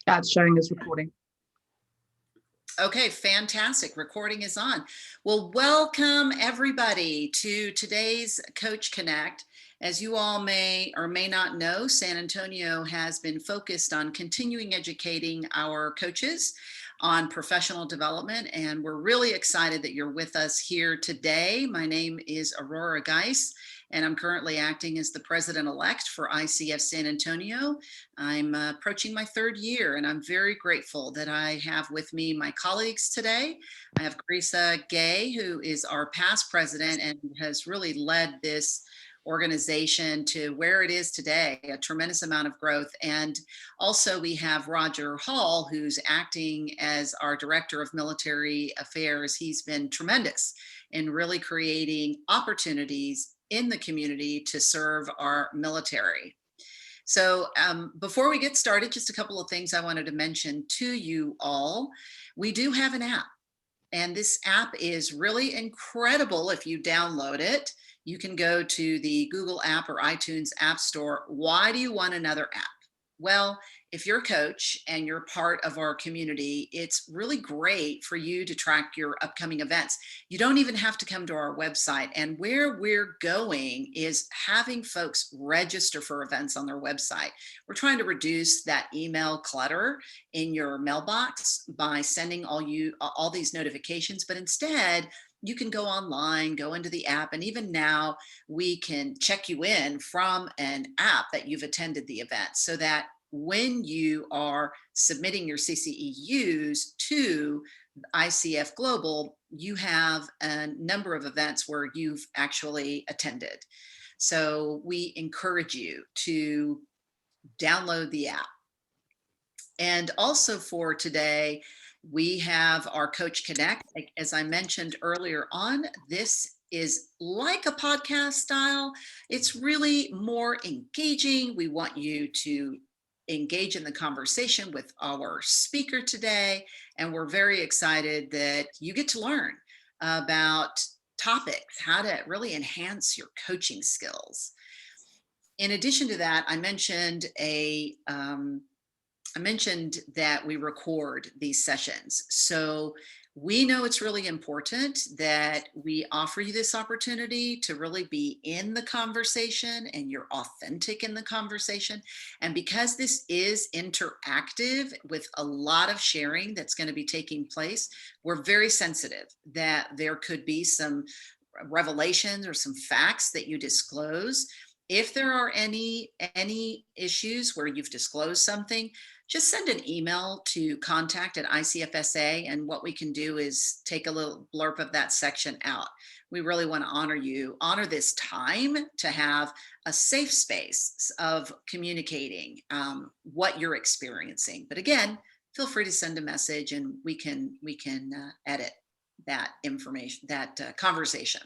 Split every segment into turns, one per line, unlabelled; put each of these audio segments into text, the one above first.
Yeah, it's showing as recording.
Okay, fantastic. Recording is on. Well, welcome everybody to today's Coach Connect. As you all may or may not know, San Antonio has been focused on continuing educating our coaches on professional development, and we're really excited that you're with us here today. My name is Aurora Geis, and I'm currently acting as the president-elect for ICF San Antonio. I'm approaching my third year, and I'm very grateful that I have with me my colleagues today. I have Carissa Gay, who is our past president and has really led this organization to where it is today, a tremendous amount of growth. And also we have Roger Hall, who's acting as our director of military affairs. He's been tremendous in really creating opportunities in the community to serve our military. So before we get started, just a couple of things I wanted to mention to you all. We do have an app, and this app is really incredible. If you download it, you can go to the Google app or iTunes app store. Why do you want another app? Well, if you're a coach and you're part of our community, it's really great for you to track your upcoming events. You don't even have to come to our website. And where we're going is having folks register for events on their website. We're trying to reduce that email clutter in your mailbox by sending all these notifications, but instead, you can go online, go into the app, and even now we can check you in from an app that you've attended the event, so that when you are submitting your CCEUs to ICF Global, you have a number of events where you've actually attended. So we encourage you to download the app. And also for today, we have our Coach Connect. As I mentioned earlier on, this is like a podcast style. It's really more engaging. We want you to engage in the conversation with our speaker today. And we're very excited that you get to learn about topics, how to really enhance your coaching skills. In addition to that, I mentioned that we record these sessions. So we know it's really important that we offer you this opportunity to really be in the conversation and you're authentic in the conversation. And because this is interactive with a lot of sharing that's going to be taking place, we're very sensitive that there could be some revelations or some facts that you disclose. If there are any issues where you've disclosed something, just send an email to contact@ICFSA, and what we can do is take a little blurb of that section out. We really want to honor this time to have a safe space of communicating what you're experiencing. But again, feel free to send a message and we can edit that information, that conversation.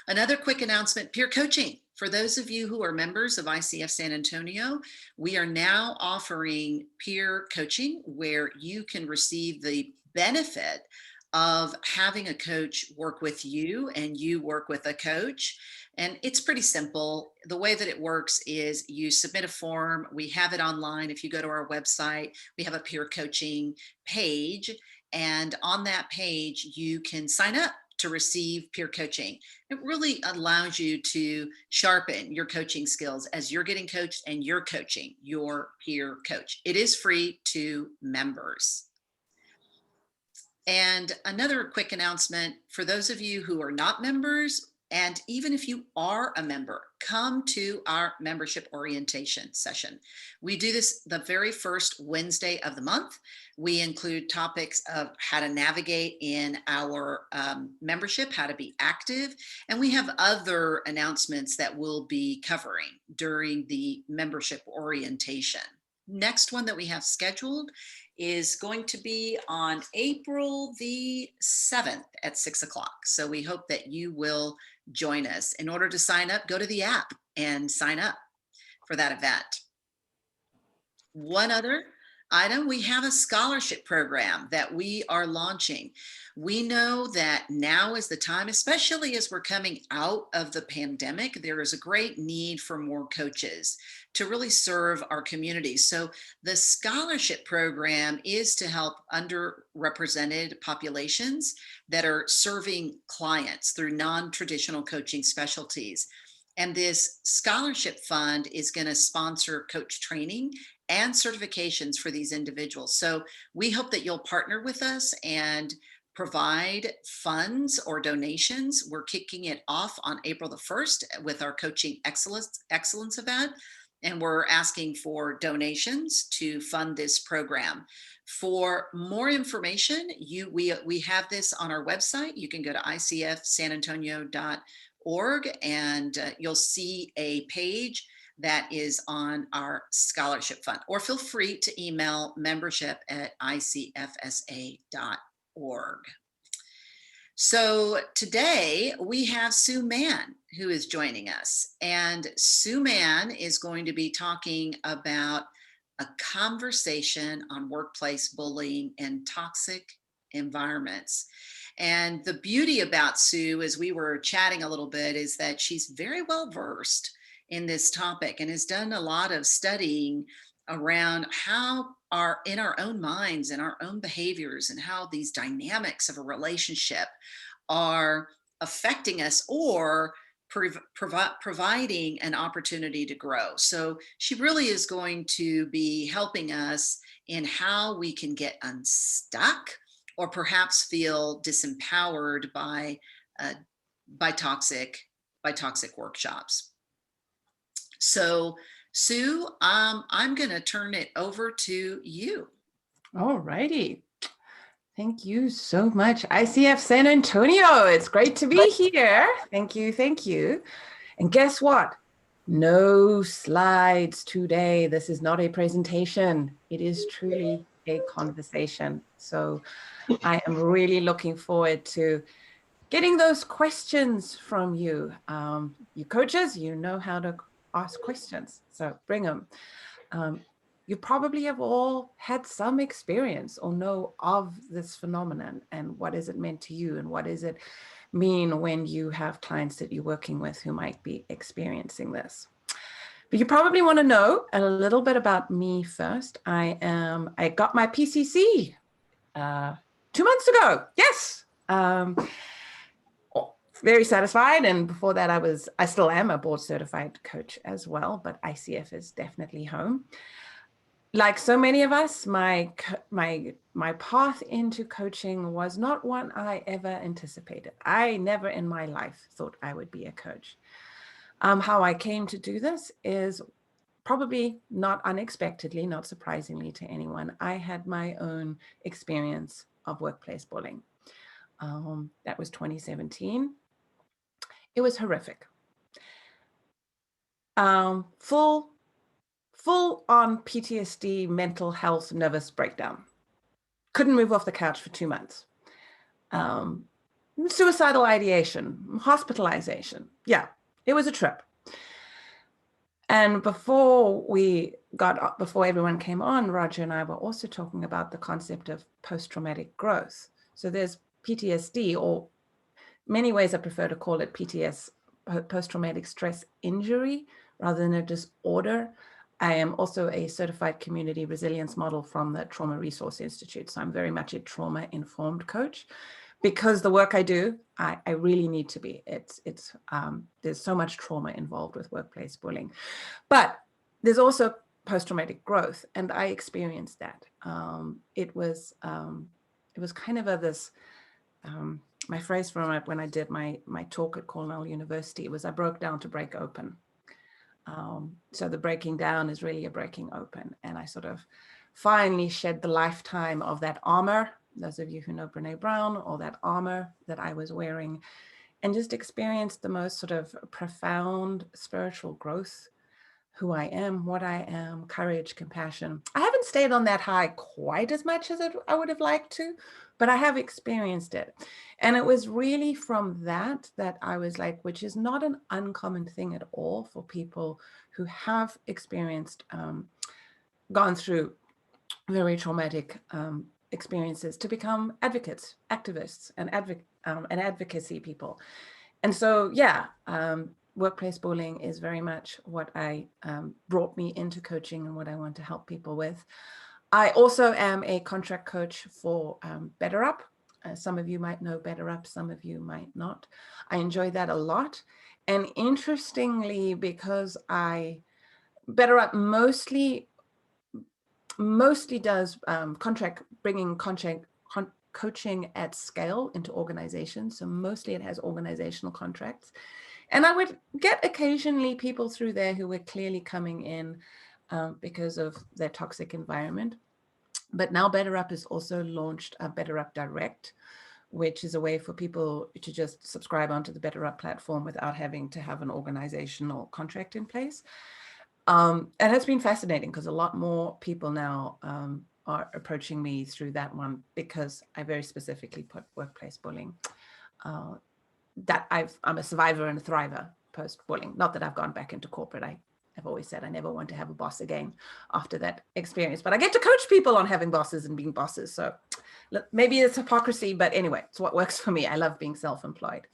Another quick announcement, peer coaching. For those of you who are members of ICF San Antonio, we are now offering peer coaching where you can receive the benefit of having a coach work with you and you work with a coach. And it's pretty simple. The way that it works is you submit a form. We have it online. If you go to our website, we have a peer coaching page. And on that page, you can sign up to receive peer coaching. It really allows you to sharpen your coaching skills as you're getting coached and you're coaching your peer coach. It is free to members. And another quick announcement for those of you who are not members, and even if you are a member, come to our membership orientation session. We do this the very first Wednesday of the month. We include topics of how to navigate in our membership, how to be active, and we have other announcements that we'll be covering during the membership orientation. Next one that we have scheduled is going to be on April the 7th at 6 o'clock. So we hope that you will join us. In order to sign up, go to the app and sign up for that event. One other item, we have a scholarship program that we are launching. We know that now is the time, especially as we're coming out of the pandemic, there is a great need for more coaches to really serve our communities. So the scholarship program is to help underrepresented populations that are serving clients through non-traditional coaching specialties. And this scholarship fund is going to sponsor coach training and certifications for these individuals. So we hope that you'll partner with us and provide funds or donations. We're kicking it off on April the 1st with our Coaching Excellence event. And we're asking for donations to fund this program. For more information, we have this on our website. You can go to icfsanantonio.org and you'll see a page that is on our scholarship fund, or feel free to email membership@icfsa.org. So today we have Sue Mann who is joining us, and Sue Mann is going to be talking about a conversation on workplace bullying and toxic environments. And the beauty about Sue, as we were chatting a little bit, is that she's very well versed in this topic and has done a lot of studying around how in our own minds and our own behaviors and how these dynamics of a relationship are affecting us or providing an opportunity to grow. So she really is going to be helping us in how we can get unstuck or perhaps feel disempowered by toxic workshops. So Sue, I'm going to turn it over to you.
All righty. Thank you so much, ICF San Antonio. It's great to be here. Thank you. Thank you. And guess what? No slides today. This is not a presentation. It is truly a conversation. So I am really looking forward to getting those questions from you. You coaches, you know how to ask questions, so bring them. You probably have all had some experience or know of this phenomenon, and what is it meant to you, and what does it mean when you have clients that you're working with who might be experiencing this. But you probably want to know a little bit about me first. I got my PCC 2 months ago. Yes. Very satisfied. And before that, I still am a board certified coach as well, but ICF is definitely home. Like so many of us, my path into coaching was not one I ever anticipated. I never in my life thought I would be a coach. How I came to do this is probably not unexpectedly, not surprisingly to anyone. I had my own experience of workplace bullying. That was 2017. It was horrific. Full on PTSD, mental health, nervous breakdown. Couldn't move off the couch for 2 months. Suicidal ideation, hospitalization. Yeah, it was a trip. And before everyone came on, Roger and I were also talking about the concept of post-traumatic growth. So there's PTSD, or many ways I prefer to call it PTS, post-traumatic stress injury, rather than a disorder. I am also a certified community resilience model from the Trauma Resource Institute. So I'm very much a trauma-informed coach, because the work I do, I really need to be. There's so much trauma involved with workplace bullying. But there's also post-traumatic growth, and I experienced that. It was kind of this, my phrase from it when I did my talk at Cornell University was, I broke down to break open. So the breaking down is really a breaking open. And I sort of finally shed the lifetime of that armor, those of you who know Brene Brown, or that armor that I was wearing, and just experienced the most sort of profound spiritual growth, who I am, what I am, courage, compassion. I haven't stayed on that high quite as much as I would have liked to, but I have experienced it. And it was really from that I was like, which is not an uncommon thing at all for people who have experienced, gone through very traumatic experiences, to become advocates, activists, and advocacy people. And so, yeah, workplace bullying is very much what I brought me into coaching and what I want to help people with. I also am a contract coach for BetterUp. Some of you might know BetterUp, some of you might not. I enjoy that a lot. And interestingly, because BetterUp mostly does bringing coaching at scale into organizations. So mostly it has organizational contracts. And I would get occasionally people through there who were clearly coming in because of their toxic environment. But now BetterUp has also launched a BetterUp Direct, which is a way for people to just subscribe onto the BetterUp platform without having to have an organizational contract in place. And it's been fascinating because a lot more people now are approaching me through that one because I very specifically put workplace bullying. That I'm a survivor and a thriver post-bullying. Not that I've gone back into corporate. I've always said I never want to have a boss again after that experience, but I get to coach people on having bosses and being bosses. So maybe it's hypocrisy, but anyway, it's what works for me. I love being self-employed.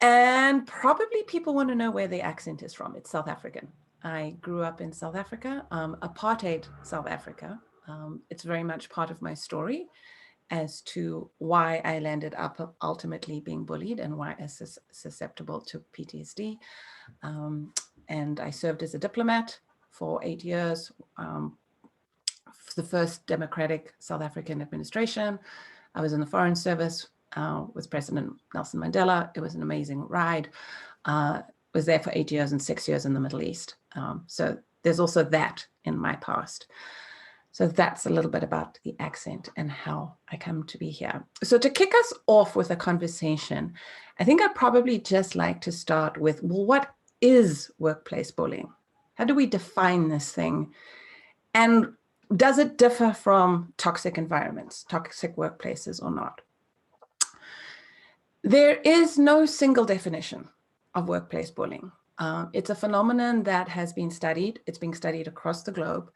And probably people want to know where the accent is from. It's South African. I grew up in South Africa, apartheid South Africa. It's very much part of my story as to why I landed up ultimately being bullied and why I was susceptible to PTSD. And I served as a diplomat for 8 years, for the first democratic South African administration. I was in the Foreign Service with President Nelson Mandela. It was an amazing ride. Was there for 8 years and 6 years in the Middle East. So there's also that in my past. So that's a little bit about the accent and how I come to be here. So to kick us off with a conversation, I think I'd probably just like to start with, well, what is workplace bullying? How do we define this thing? And does it differ from toxic environments, toxic workplaces or not? There is no single definition of workplace bullying. It's a phenomenon that has been studied. It's being studied across the globe.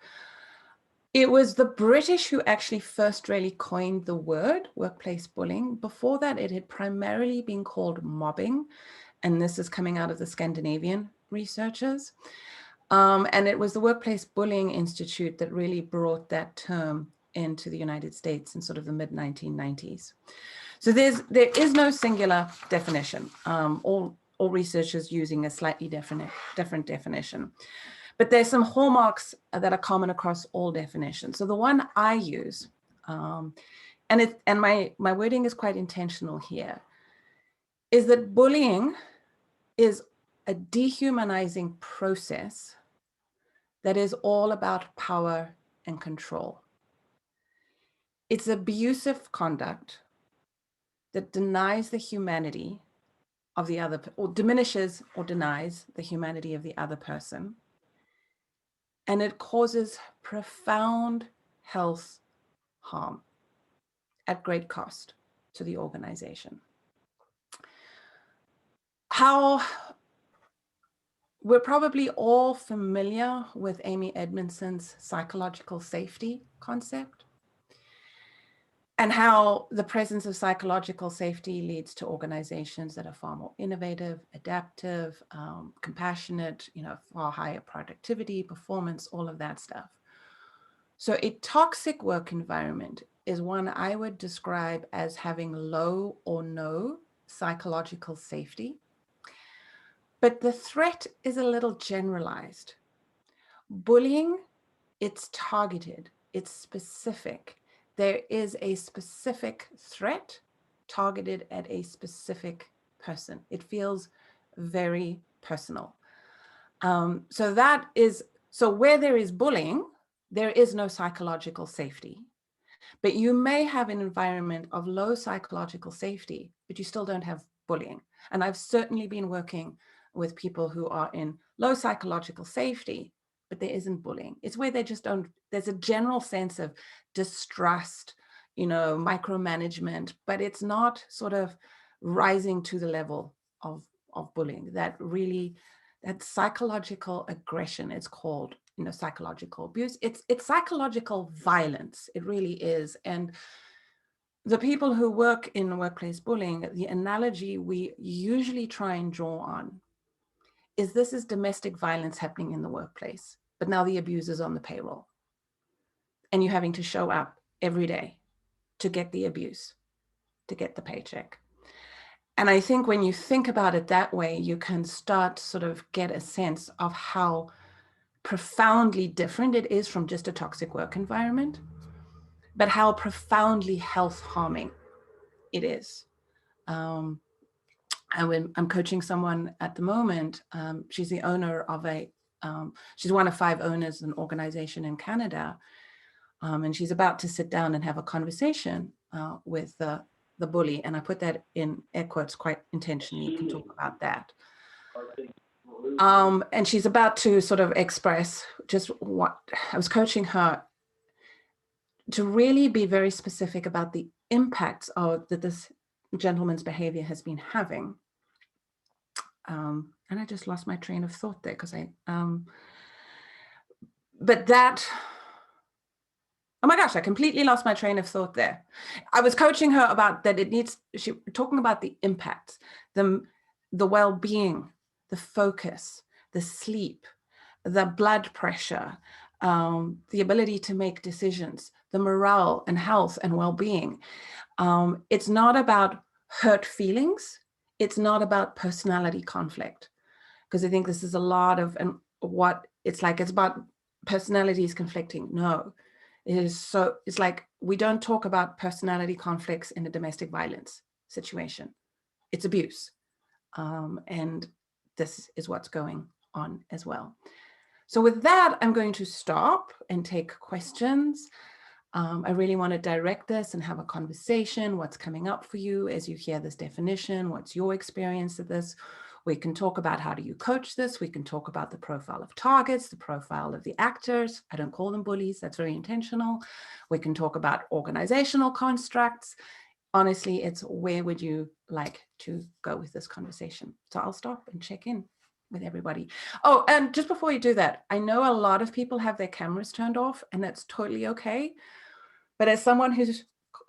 It was the British who actually first really coined the word workplace bullying. Before that, it had primarily been called mobbing. And this is coming out of the Scandinavian researchers. And it was the Workplace Bullying Institute that really brought that term into the United States in sort of the mid-1990s. So there is no singular definition. All researchers using a slightly different definition. But there's some hallmarks that are common across all definitions. So the one I use, and my wording is quite intentional here, is that bullying is a dehumanizing process that is all about power and control. It's abusive conduct that denies the humanity of the other, or diminishes or denies the humanity of the other person. And it causes profound health harm at great cost to the organization. We're probably all familiar with Amy Edmondson's psychological safety concept and how the presence of psychological safety leads to organizations that are far more innovative, adaptive, compassionate, far higher productivity, performance, all of that stuff. So a toxic work environment is one I would describe as having low or no psychological safety. But the threat is a little generalized. Bullying, it's targeted, it's specific. There is a specific threat targeted at a specific person. It feels very personal. So where there is bullying, there is no psychological safety. But you may have an environment of low psychological safety, but you still don't have bullying. And I've certainly been working with people who are in low psychological safety, but there isn't bullying. It's where they just don't, there's a general sense of distrust, micromanagement, but it's not sort of rising to the level of bullying. That psychological aggression, it's called, psychological abuse. It's psychological violence. It really is. And the people who work in workplace bullying, the analogy we usually try and draw on is this is domestic violence happening in the workplace, but now the abuser's on the payroll. And you're having to show up every day to get the abuse, to get the paycheck. And I think when you think about it that way, you can start to sort of get a sense of how profoundly different it is from just a toxic work environment, but how profoundly health harming it is. And when I'm coaching someone at the moment, she's the owner of she's one of 5 owners of an organization in Canada. And she's about to sit down and have a conversation with the bully. And I put that in air quotes quite intentionally. You can talk about that. And she's about to sort of express just what I was coaching her to really be very specific about the impacts that this gentleman's behavior has been having. And I just lost my train of thought there because oh my gosh, I completely lost my train of thought there. I was coaching her about that talking about the impacts, the well-being, the focus, the sleep, the blood pressure, the ability to make decisions, the morale and health and well-being. It's not about hurt feelings. It's not about personality conflict. Because I think this is a lot of, and what it's like, it's about personalities conflicting. No, it's like, we don't talk about personality conflicts in a domestic violence situation. It's abuse. And this is what's going on as well. So with that, I'm going to stop and take questions. I really want to direct this and have a conversation. What's coming up for you as you hear this definition? What's your experience of this? We can talk about how do you coach this? We can talk about the profile of targets, the profile of the actors. I don't call them bullies. That's very intentional. We can talk about organizational constructs. Honestly, it's where would you like to go with this conversation? So I'll stop and check in with everybody. Oh, and just before you do that, I know a lot of people have their cameras turned off, and that's totally okay. But as someone who's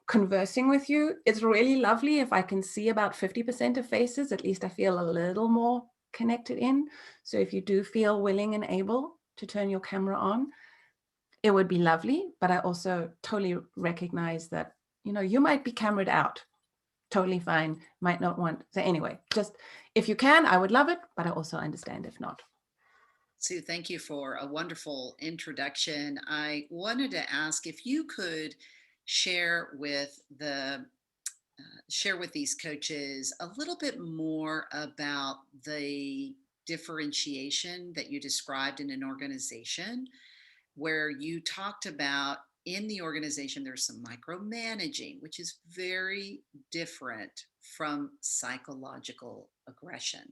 conversing with you, it's really lovely if I can see about 50% of faces. At least I feel a little more connected in. So if you do feel willing and able to turn your camera on, it would be lovely. But I also totally recognize that, you might be cameraed out. Totally fine. Might not want. So anyway, just if you can, I would love it, but I also understand if not.
Sue, thank you for a wonderful introduction. I wanted to ask if you could share with these coaches a little bit more about the differentiation that you described in an organization, where you talked about in the organization there's some micromanaging, which is very different from psychological aggression.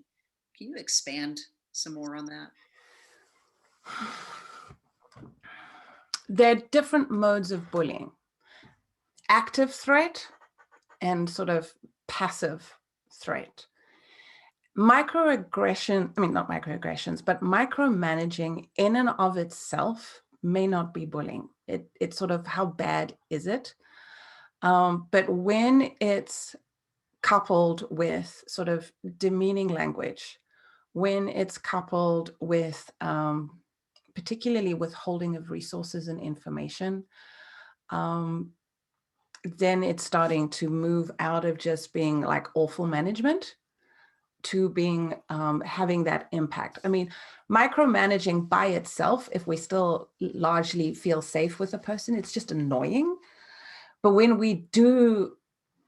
Can you expand some more on that?
There are different modes of bullying: active threat and sort of passive threat. Microaggression, not microaggressions, but micromanaging in and of itself may not be bullying. It's sort of, how bad is it? But when it's coupled with sort of demeaning language, when it's coupled with particularly withholding of resources and information, then it's starting to move out of just being like awful management to being having that impact. Micromanaging by itself, if we still largely feel safe with a person, it's just annoying. But when we do,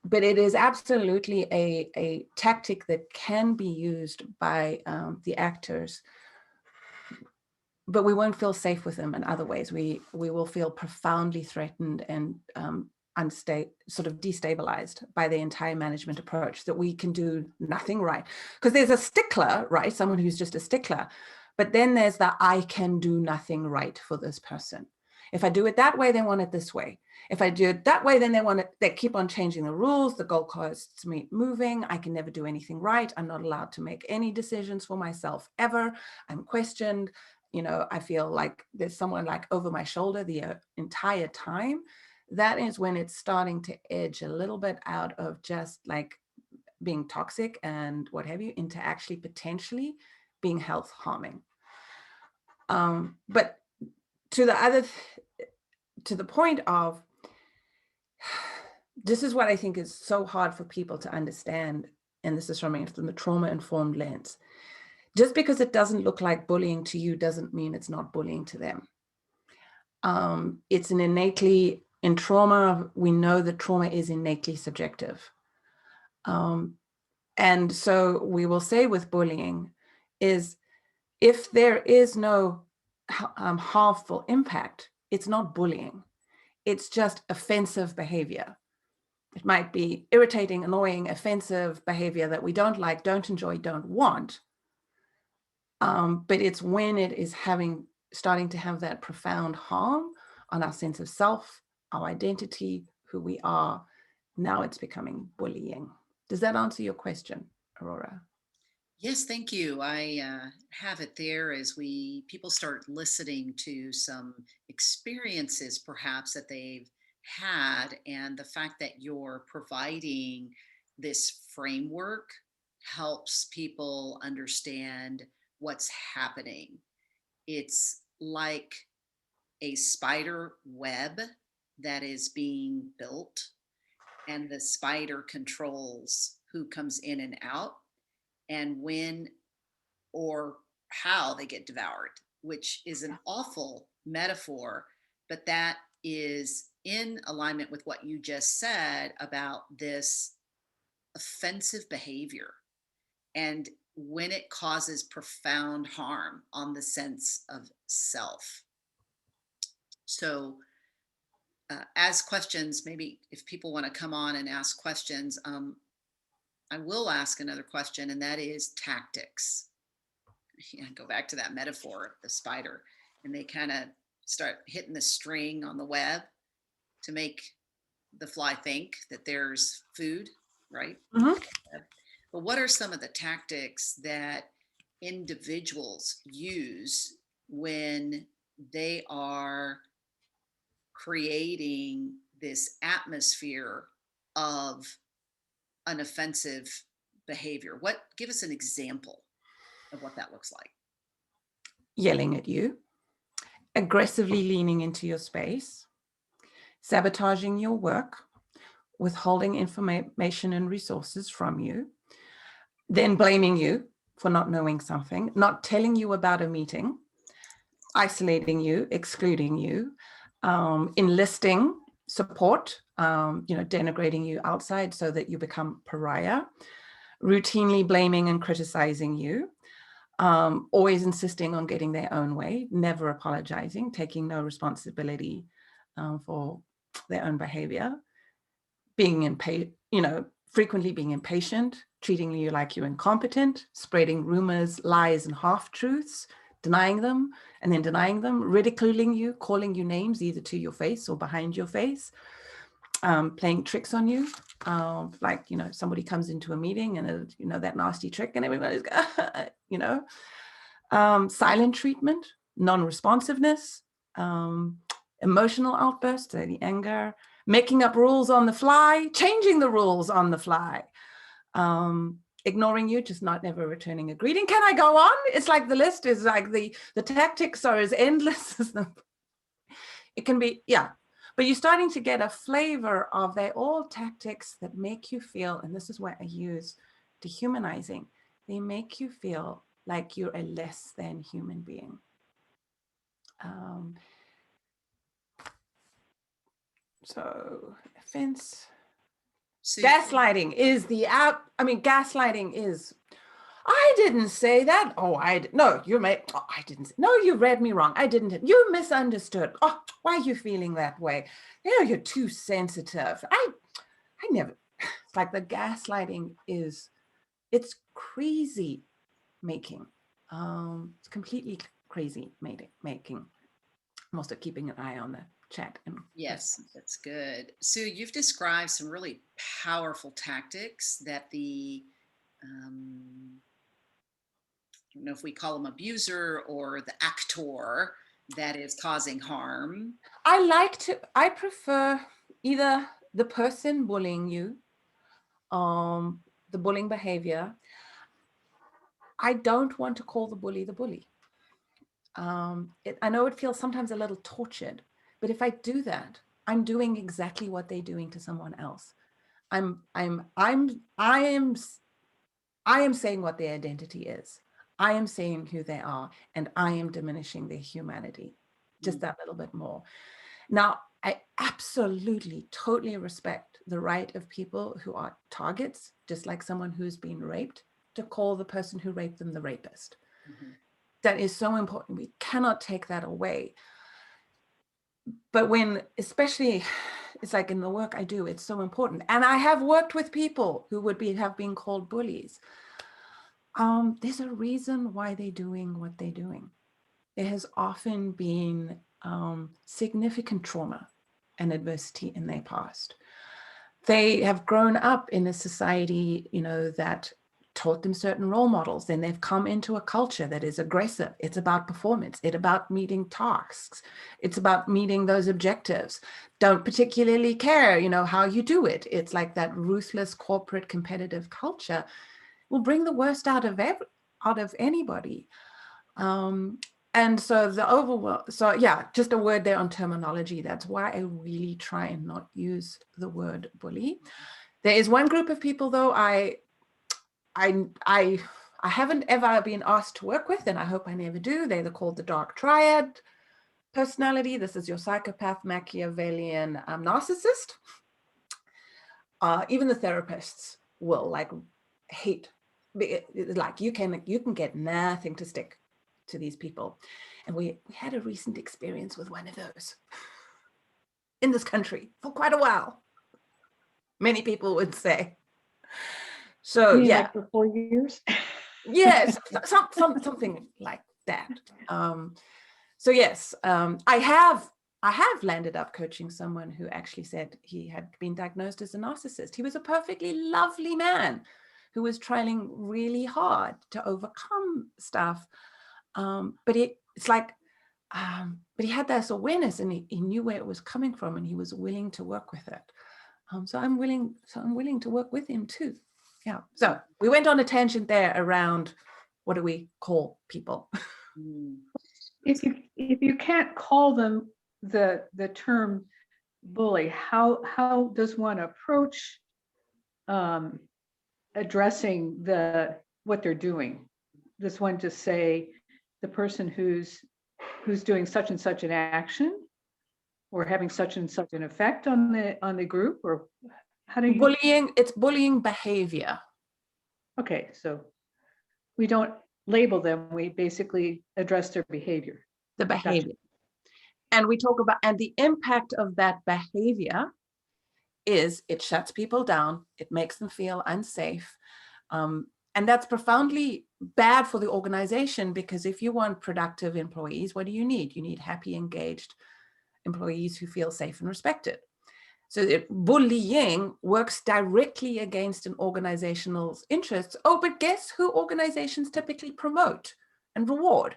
but it is absolutely a tactic that can be used by the actors, but we won't feel safe with them in other ways. We will feel profoundly threatened and sort of destabilized by the entire management approach, that we can do nothing right. Because there's a stickler, right? Someone who's just a stickler. But then there's the I can do nothing right for this person. If I do it that way, they want it this way. If I do it that way, then they keep on changing the rules. The goalposts keep moving. I can never do anything right. I'm not allowed to make any decisions for myself ever. I'm questioned. I feel like there's someone like over my shoulder the entire time. that is when it's starting to edge a little bit out of just like being toxic and what have you, into actually potentially being health harming. But to the point of, this is what I think is so hard for people to understand, and this is from the trauma-informed lens. Just because it doesn't look like bullying to you doesn't mean it's not bullying to them. It's an innately, in trauma, we know that trauma is innately subjective. And so we will say with bullying is, if there is no harmful impact, it's not bullying. It's just offensive behavior. It might be irritating, annoying, offensive behavior that we don't like, don't enjoy, don't want. But it's when it is starting to have that profound harm on our sense of self, our identity, who we are. Now it's becoming bullying. Does that answer your question, Aurora?
Yes, thank you. I have it there as people start listening to some experiences perhaps that they've had, and the fact that you're providing this framework helps people understand what's happening. It's like a spider web that is being built, and the spider controls who comes in and out, and when or how they get devoured, which is an awful metaphor, but that is in alignment with what you just said about this offensive behavior, and when it causes profound harm on the sense of self. So as questions, maybe if people want to come on and ask questions, I will ask another question, and that is tactics. Yeah, go back to that metaphor of the spider, and they kind of start hitting the string on the web to make the fly think that there's food, right?
Mm-hmm.
But what are some of the tactics that individuals use when they are creating this atmosphere of an offensive behavior? Give us an example of what that looks like.
Yelling at you, aggressively leaning into your space, sabotaging your work, withholding information and resources from you, then blaming you for not knowing something, not telling you about a meeting, isolating you, excluding you, enlisting support, denigrating you outside so that you become pariah, routinely blaming and criticizing you, always insisting on getting their own way, never apologizing, taking no responsibility for their own behavior, frequently being impatient, treating you like you're incompetent, spreading rumors, lies, and half-truths, denying them, and then denying them, ridiculing you, calling you names either to your face or behind your face, playing tricks on you, somebody comes into a meeting and that nasty trick, and everybody's silent treatment, non-responsiveness, emotional outbursts, the anger, making up rules on the fly, changing the rules on the fly, ignoring you, just never returning a greeting. Can I go on? It's like the list is like the tactics are as endless as it can be. Yeah. But you're starting to get a flavor of they're all tactics that make you feel, and this is what I use, dehumanizing. They make you feel like you're a less than human being. So offense. Gaslighting is gaslighting is, I didn't say that. Oh, no, you made, oh, I didn't say, no, you read me wrong. I didn't, you misunderstood. Oh, why are you feeling that way? You're too sensitive. I never, it's like the gaslighting it's crazy making. It's completely crazy making. I'm also keeping an eye on the chat.
Yes, that's good. Sue, you've described some really powerful tactics that I don't know if we call them abuser or the actor that is causing harm?
I prefer either the person bullying you, the bullying behavior. I don't want to call the bully the bully. I know it feels sometimes a little tortured, but if I do that, I'm doing exactly what they're doing to someone else. I am saying what their identity is. I am saying who they are, and I am diminishing their humanity just that little bit more. Now, I absolutely, totally respect the right of people who are targets, just like someone who's been raped, to call the person who raped them the rapist. That is so important. We cannot take that away. But when, especially, it's like in the work I do, it's so important. And I have worked with people who have been called bullies. There's a reason why they're doing what they're doing. There has often been significant trauma and adversity in their past. They have grown up in a society, that taught them certain role models. Then they've come into a culture that is aggressive. It's about performance. It's about meeting tasks. It's about meeting those objectives. Don't particularly care, how you do it. It's like that ruthless corporate competitive culture will bring the worst out of anybody. And so just a word there on terminology. That's why I really try and not use the word bully. There is one group of people, though, I haven't ever been asked to work with, and I hope I never do. They're called the dark triad personality. This is your psychopath, Machiavellian, narcissist. Even the therapists will hate. Like you can get nothing to stick to these people. And we had a recent experience with one of those in this country for quite a while. Many people would say. So
like for 4 years.
Yes, something like that. So yes, I have landed up coaching someone who actually said he had been diagnosed as a narcissist. He was a perfectly lovely man who was trying really hard to overcome stuff. But he had this awareness, and he knew where it was coming from, and he was willing to work with it. So I'm willing to work with him too. Yeah. So we went on a tangent there around what do we call people?
If you can't call them the term bully, how does one approach addressing what they're doing? Does one just say the person who's doing such and such an action, or having such and such an effect on the group, or how do you?
Bullying? It's bullying behavior.
Okay, so we don't label them. We basically address their behavior.
The behavior. Gotcha. And we talk about, and the impact of that behavior is it shuts people down. It makes them feel unsafe. And that's profoundly bad for the organization, because if you want productive employees, what do you need? You need happy, engaged employees who feel safe and respected. So bullying works directly against an organization's interests. Oh, but guess who organizations typically promote and reward?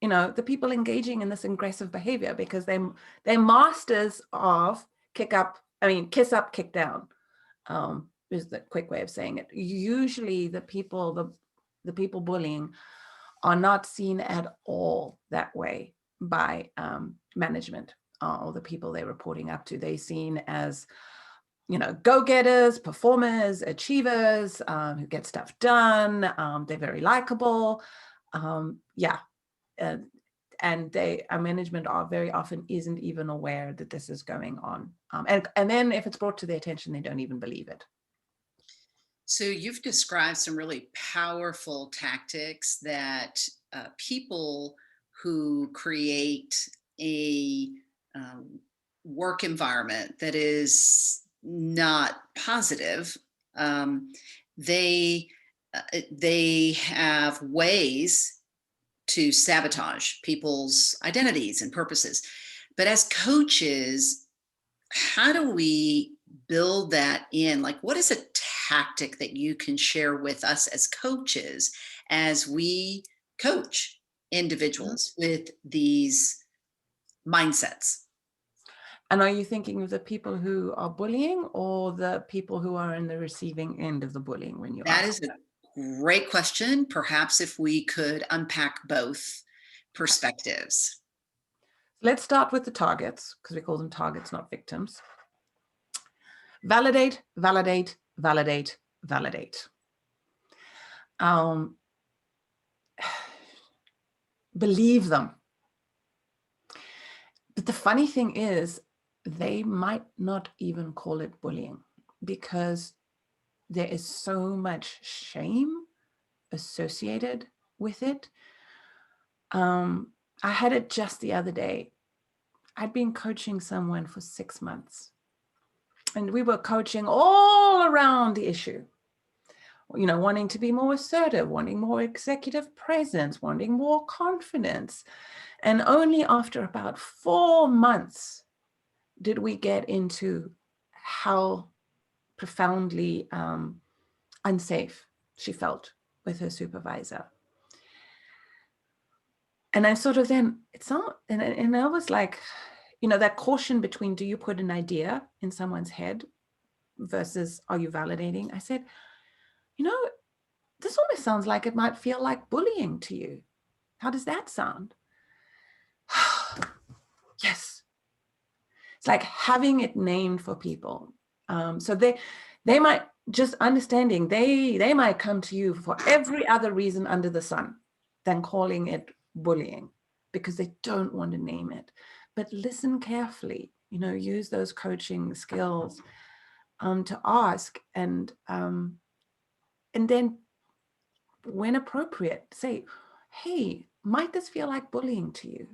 The people engaging in this aggressive behavior, because they're masters of kiss up, kick down. Is the quick way of saying it. Usually the people bullying are not seen at all that way by management or the people they're reporting up to. They're seen as, go-getters, performers, achievers, who get stuff done. They're very likable. And our management very often isn't even aware that this is going on. And then if it's brought to their attention, they don't even believe it.
So you've described some really powerful tactics that people who create a work environment that is not positive, they have ways to sabotage people's identities and purposes. But as coaches, how do we build that in? Like, what is a tactic that you can share with us as coaches as we coach individuals with these mindsets.
And are you thinking of the people who are bullying or the people who are in the receiving end of the bullying when you
That
ask
is a great question. Perhaps if we could unpack both perspectives.
Let's start with the targets, because we call them targets, not victims. Validate, validate, validate, validate. Believe them. But the funny thing is, they might not even call it bullying because there is so much shame associated with it. I had it just the other day. I'd been coaching someone for 6 months, and we were coaching all around the issue. You know, wanting to be more assertive, wanting more executive presence, wanting more confidence. And only after about 4 months did we get into how profoundly unsafe she felt with her supervisor. And I sort of then, and I was like, you know, that caution between, do you put an idea in someone's head versus are you validating? I said, you know, this almost sounds like it might feel like bullying to you. How does that sound? Yes. It's like having it named for people. So they might just understanding, they might come to you for every other reason under the sun than calling it bullying because they don't want to name it. But listen carefully, you know, use those coaching skills to ask and then when appropriate, say, hey, might this feel like bullying to you?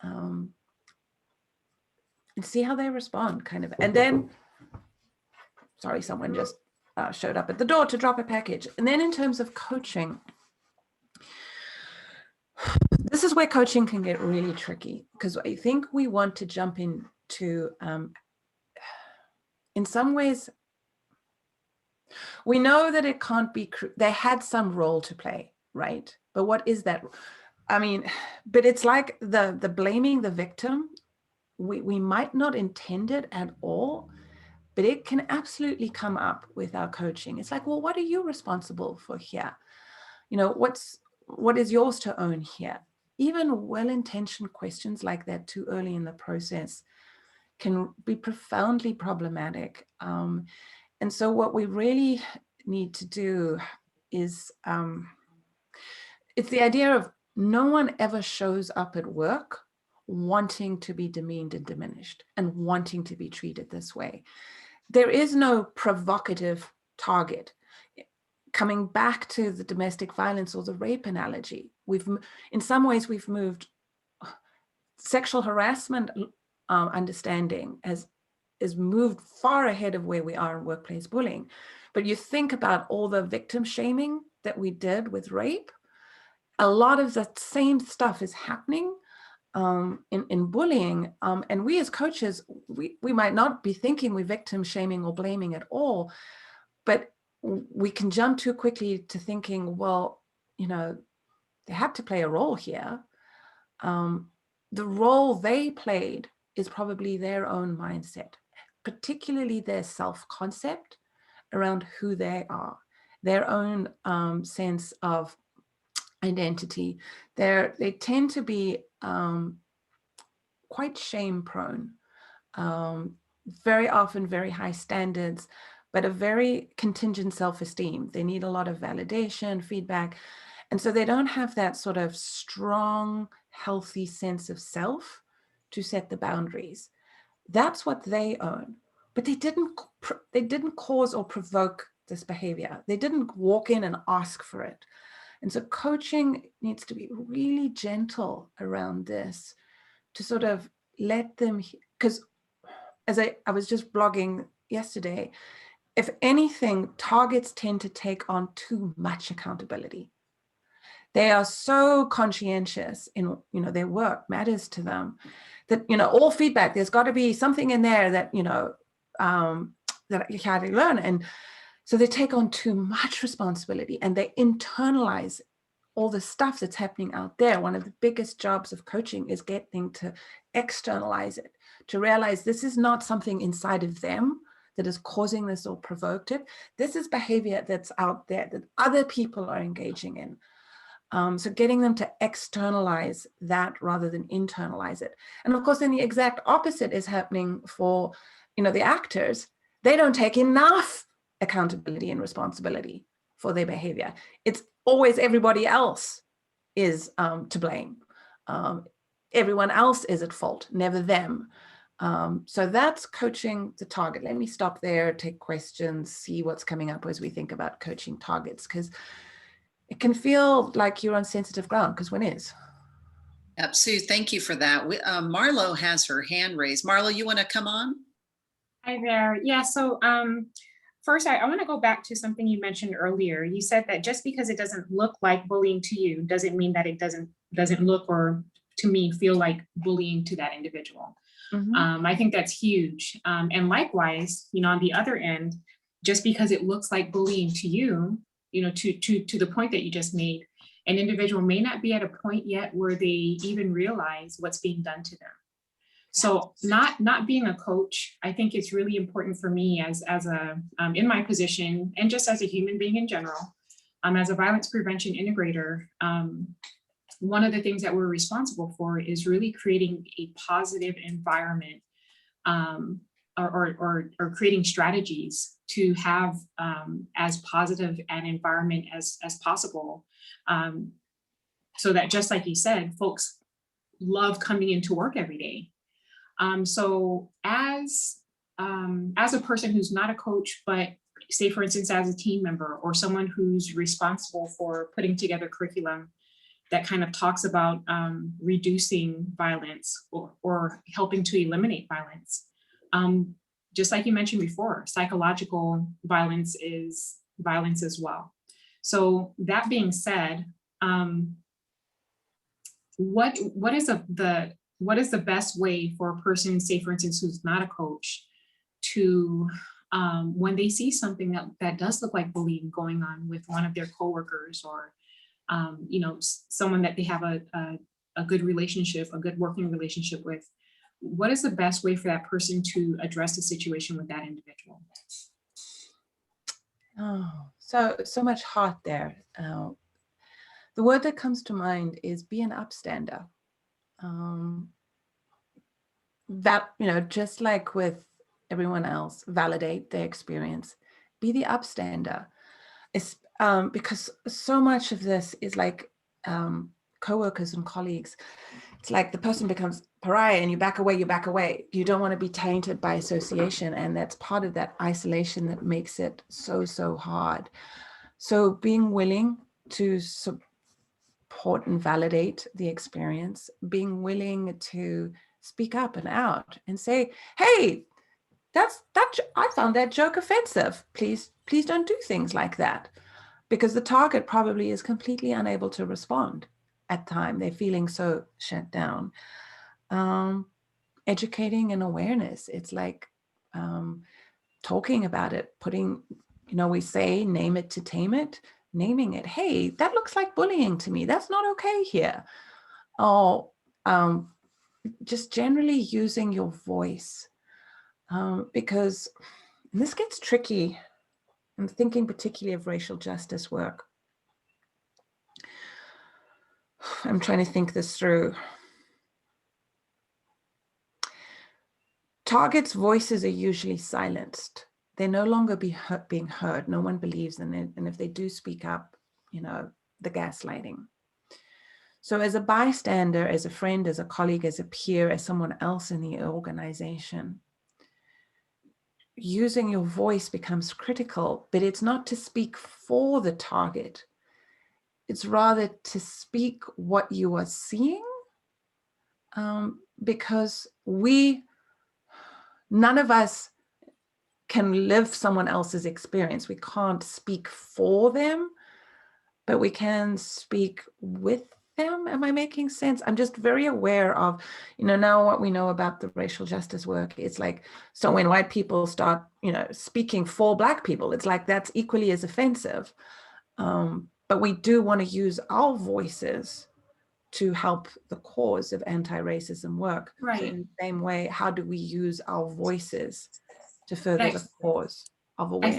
And see how they respond, kind of. And then, sorry, someone just showed up at the door to drop a package. And then in terms of coaching, this is where coaching can get really tricky because I think we want to jump into, in some ways, we know that it can't be, they had some role to play, right? But what is that? I mean, but it's like the blaming the victim. We might not intend it at all, but it can absolutely come up with our coaching. It's like, well, what are you responsible for here? You know, what is yours to own here? Even well-intentioned questions like that too early in the process can be profoundly problematic. And so what we really need to do is, it's the idea of no one ever shows up at work wanting to be demeaned and diminished and wanting to be treated this way. There is no provocative target. Coming back to the domestic violence or the rape analogy, in some ways we've moved sexual harassment understanding is moved far ahead of where we are in workplace bullying. But you think about all the victim shaming that we did with rape, a lot of the same stuff is happening in bullying. And we as coaches, we might not be thinking we're victim shaming or blaming at all, but we can jump too quickly to thinking, well, you know, they had to play a role here. The role they played is probably their own mindset, particularly their self-concept around who they are, their own sense of identity. They tend to be quite shame prone, very often very high standards, but a very contingent self-esteem. They need a lot of validation, feedback. And so they don't have that sort of strong, healthy sense of self to set the boundaries. That's what they own. But they didn't cause or provoke this behavior. They didn't walk in and ask for it. And so coaching needs to be really gentle around this to sort of let them, because as I was just blogging yesterday, if anything, targets tend to take on too much accountability. They are so conscientious in, you know, their work matters to them that, you know, all feedback, there's got to be something in there that, you know, that you can't learn. And so they take on too much responsibility and they internalize all the stuff that's happening out there, one of the biggest jobs of coaching is getting to externalize it, to realize this is not something inside of them that is causing this or provoked it. This is behavior that's out there that other people are engaging in. So getting them to externalize that rather than internalize it. And of course, then the exact opposite is happening for, the actors. They don't take enough accountability and responsibility for their behavior. It's always everybody else is to blame. Everyone else is at fault, never them. So that's coaching the target. Let me stop there, take questions, see what's coming up as we think about coaching targets, because it can feel like you're on sensitive ground, because one is.
Sue, thank you for that. Marlo has her hand raised. Marlo, you want to come on?
Hi there. Yeah, so first I want to go back to something you mentioned earlier. You said that just because it doesn't look like bullying to you doesn't mean that it doesn't look or to me feel like bullying to that individual.
Mm-hmm.
I think that's huge. And likewise, on the other end, just because it looks like bullying to you, to the point that you just made, an individual may not be at a point yet where they even realize what's being done to them. So not being a coach, I think it's really important for me as a in my position and just as a human being in general, as a violence prevention integrator. One of the things that we're responsible for is really creating a positive environment, or creating strategies to have as positive an environment as possible, so that, just like you said, folks love coming into work every day. So as a person who's not a coach, but say, for instance, as a team member or someone who's responsible for putting together curriculum that kind of talks about reducing violence or helping to eliminate violence. Just like you mentioned before, psychological violence is violence as well. So that being said, what is the best way for a person, say, for instance, who's not a coach, to when they see something that does look like bullying going on with one of their coworkers, or someone that they have a good relationship, a good working relationship with, what is the best way for that person to address the situation with that individual?
Oh, so much heart there. The word that comes to mind is be an upstander. That, just like with everyone else, validate their experience, be the upstander. It's, because so much of this is like coworkers and colleagues. It's like the person becomes pariah and you back away. You don't want to be tainted by association. And that's part of that isolation that makes it so hard. So being willing to support and validate the experience, being willing to speak up and out and say, hey, I found that joke offensive. Please don't do things like that. Because the target probably is completely unable to respond at time. They're feeling so shut down. Educating and awareness. It's like talking about it, putting, we say, name it to tame it, naming it. Hey, that looks like bullying to me. That's not okay here. Or just generally using your voice. Because and this gets tricky. I'm thinking particularly of racial justice work. I'm trying to think this through. Targets' voices are usually silenced. They're no longer being heard. No one believes in it. And if they do speak up, the gaslighting. So as a bystander, as a friend, as a colleague, as a peer, as someone else in the organization, using your voice becomes critical, but it's not to speak for the target. It's rather to speak what you are seeing, because none of us can live someone else's experience. We can't speak for them, but we can speak with them. Am I making sense? I'm just very aware of, now what we know about the racial justice work. It's like, so when white people start, speaking for Black people, it's like that's equally as offensive. but we do want to use our voices to help the cause of anti-racism work. So
Right.
in the same way, how do we use our voices to further
Right.
the cause of
I
awareness?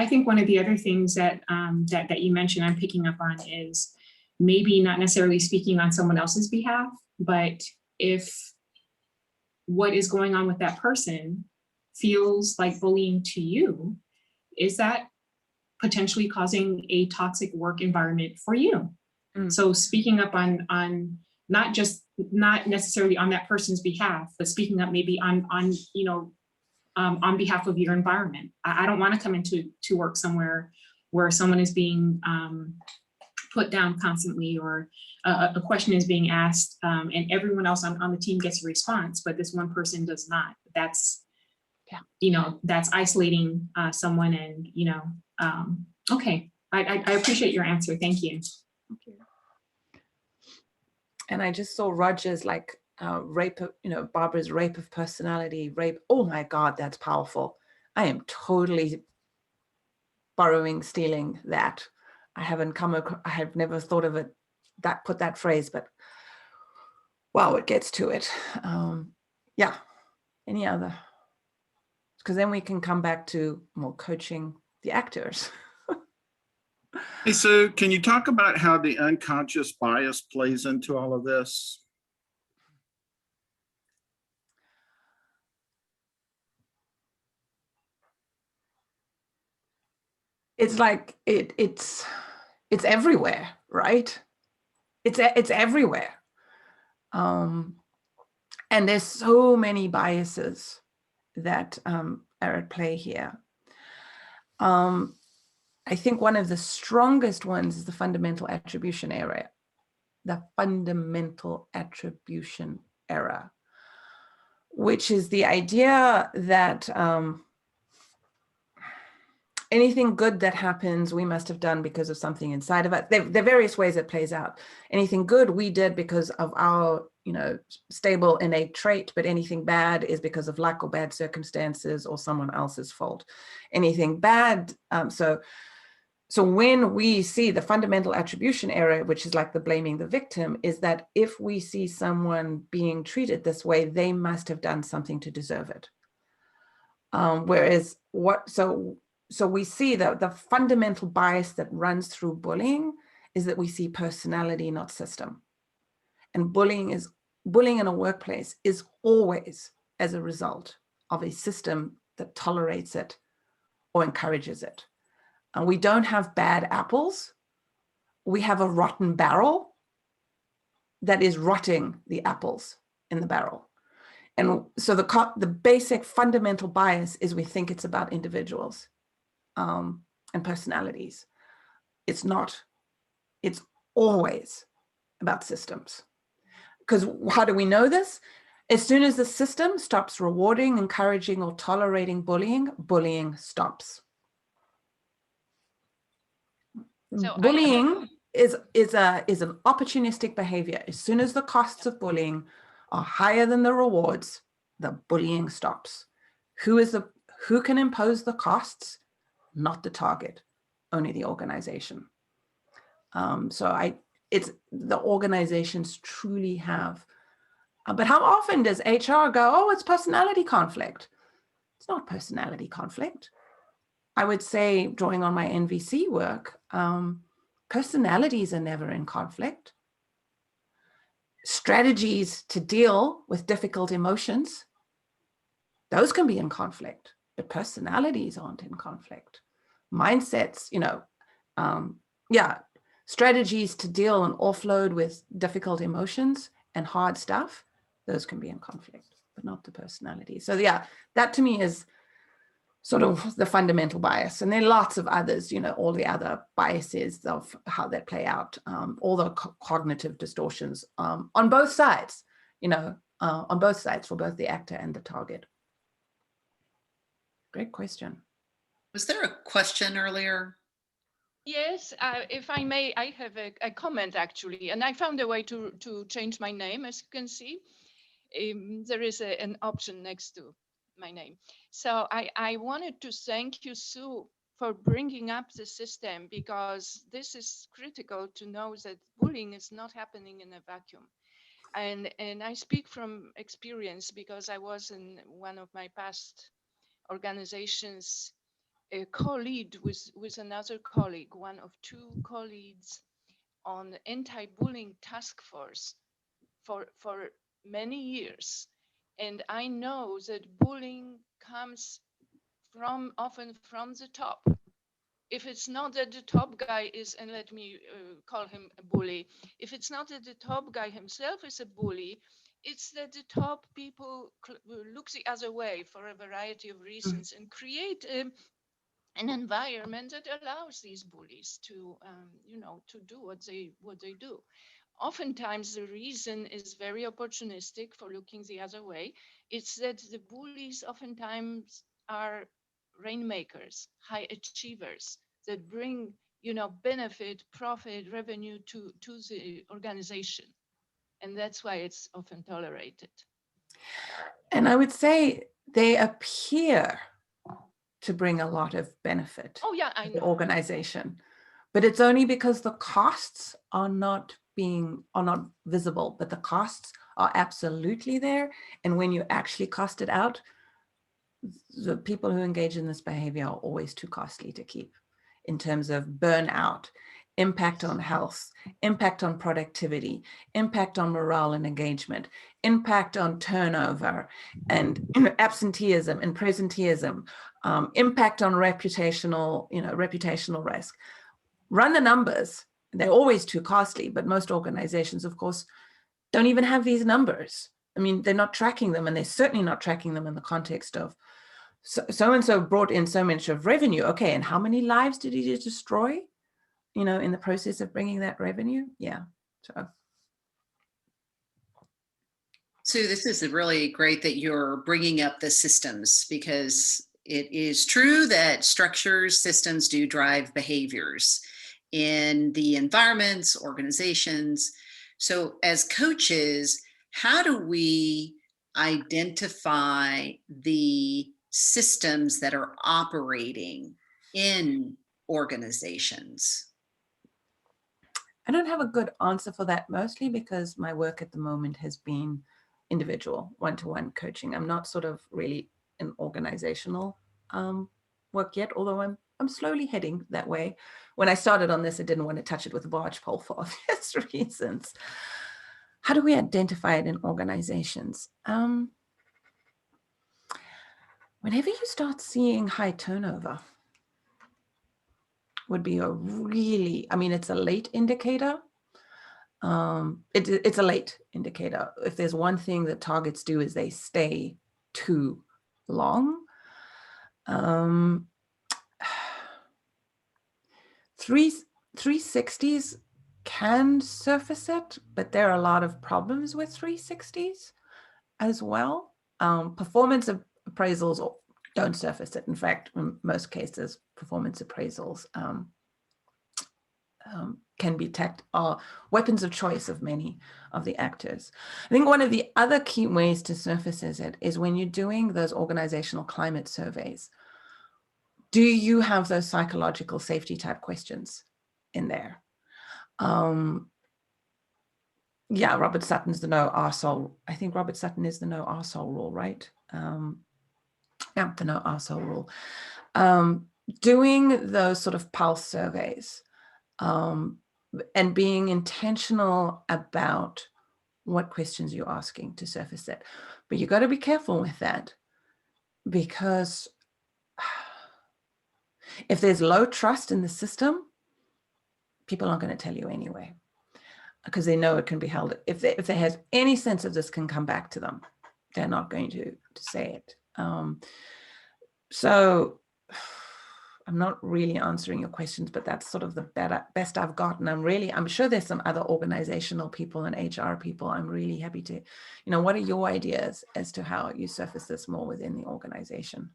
think one of the other things that that you mentioned I'm picking up on is maybe not necessarily speaking on someone else's behalf, but if what is going on with that person feels like bullying to you, is that potentially causing a toxic work environment for you? So speaking up on not necessarily on that person's behalf, but speaking up maybe on on behalf of your environment. I don't want to come into work somewhere where someone is being put down constantly, or a question is being asked, and everyone else on the team gets a response, but this one person does not. That's, that's isolating someone, and, okay. I appreciate your answer. Thank you.
Thank you. And I just saw Roger's like rape of, Barbara's rape of personality, rape. Oh my God, that's powerful. I am totally stealing that. I have never thought of it, put that phrase, but wow, it gets to it. Yeah, any other? Because then we can come back to more coaching the actors.
Hey, Sue, can you talk about how the unconscious bias plays into all of this?
It's like it's everywhere, right? It's everywhere. And there's so many biases that are at play here. I think one of the strongest ones is the fundamental attribution error. The fundamental attribution error, which is the idea that anything good that happens, we must have done because of something inside of us. There are various ways it plays out. Anything good we did because of our, stable innate trait, but anything bad is because of luck or bad circumstances or someone else's fault. Anything bad, so when we see the fundamental attribution error, which is like the blaming the victim, is that if we see someone being treated this way, they must have done something to deserve it. So we see that the fundamental bias that runs through bullying is that we see personality, not system. And bullying in a workplace is always as a result of a system that tolerates it or encourages it. And we don't have bad apples. We have a rotten barrel that is rotting the apples in the barrel. And so the basic fundamental bias is we think it's about individuals and personalities. It's not. It's always about systems. Because how do we know this? As soon as the system stops rewarding, encouraging, or tolerating bullying, bullying stops. So bullying is an opportunistic behavior. As soon as the costs of bullying are higher than the rewards, the bullying stops. Who can impose the costs? Not the target, only the organization. It's the organizations truly have. But how often does HR go, oh, it's personality conflict? It's not personality conflict. I would say, drawing on my NVC work, personalities are never in conflict. Strategies to deal with difficult emotions, those can be in conflict, but personalities aren't in conflict. Mindsets, strategies to deal and offload with difficult emotions and hard stuff, those can be in conflict, but not the personality. So yeah, that to me is sort of the fundamental bias. And there are lots of others, all the other biases of how they play out, all the cognitive distortions on both sides, on both sides for both the actor and the target. Great question.
Was there a question earlier?
Yes, if I may, I have a comment actually, and I found a way to change my name, as you can see. There is an option next to my name. So I wanted to thank you, Sue, for bringing up the system, because this is critical to know that bullying is not happening in a vacuum. And I speak from experience because I was in one of my past organizations, a co-lead with another colleague, one of two co-leads on the anti-bullying task force for many years. And I know that bullying comes often from the top. If it's not that the top guy is, and let me call him a bully, if it's not that the top guy himself is a bully, it's that the top people look the other way for a variety of reasons and create an environment that allows these bullies to, to do what they do. Oftentimes, the reason is very opportunistic for looking the other way. It's that the bullies oftentimes are rainmakers, high achievers that bring, benefit, profit, revenue to the organization. And that's why it's often tolerated.
And I would say they appear to bring a lot of benefit
Oh yeah, I
to the
know.
organization, but it's only because the costs are not visible, but the costs are absolutely there. And when you actually cost it out, the people who engage in this behavior are always too costly to keep, in terms of burnout, impact on health, impact on productivity, impact on morale and engagement, impact on turnover and absenteeism and presenteeism, impact on reputational risk. Run the numbers. They're always too costly, but most organizations, of course, don't even have these numbers. I mean, they're not tracking them, and they're certainly not tracking them in the context of so-and-so brought in so much of revenue. Okay, and how many lives did he destroy, in the process of bringing that revenue? Yeah, so.
Sue, this is really great that you're bringing up the systems, because it is true that structures, systems do drive behaviors in the environments, organizations. So as coaches, how do we identify the systems that are operating in organizations?
I don't have a good answer for that, mostly because my work at the moment has been individual, one-to-one coaching. I'm not sort of really in organizational work yet, although I'm slowly heading that way. When I started on this, I didn't want to touch it with a barge pole for obvious reasons. How do we identify it in organizations? Whenever you start seeing high turnover, would be a really, it's a late indicator. It's a late indicator. If there's one thing that targets do is they stay too long. 360s can surface it, but there are a lot of problems with 360s as well. Performance appraisals don't surface it. In fact, in most cases, performance appraisals can be are weapons of choice of many of the actors. I think one of the other key ways to surface it is when you're doing those organizational climate surveys. Do you have those psychological safety type questions in there? Yeah, Robert Sutton's the no arsehole. I think Robert Sutton is the no arsehole rule, right? Yeah, the no arsehole rule. Doing those sort of pulse surveys and being intentional about what questions you're asking to surface it. But you got to be careful with that, because if there's low trust in the system, people aren't going to tell you anyway, because they know it can be held. If they have any sense of this can come back to them, they're not going to say it. So I'm not really answering your questions, but that's sort of the best I've gotten. I'm sure there's some other organizational people and HR people. I'm really happy to, what are your ideas as to how you surface this more within the organization?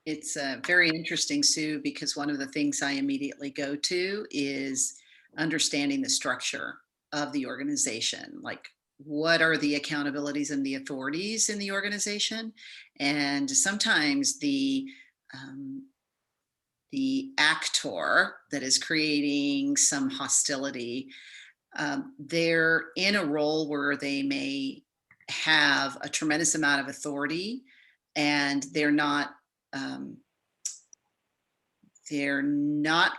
It's very interesting, Sue, because one of the things I immediately go to is understanding the structure of the organization. Like, what are the accountabilities and the authorities in the organization? And sometimes the the actor that is creating some hostility, they're in a role where they may have a tremendous amount of authority, and they're not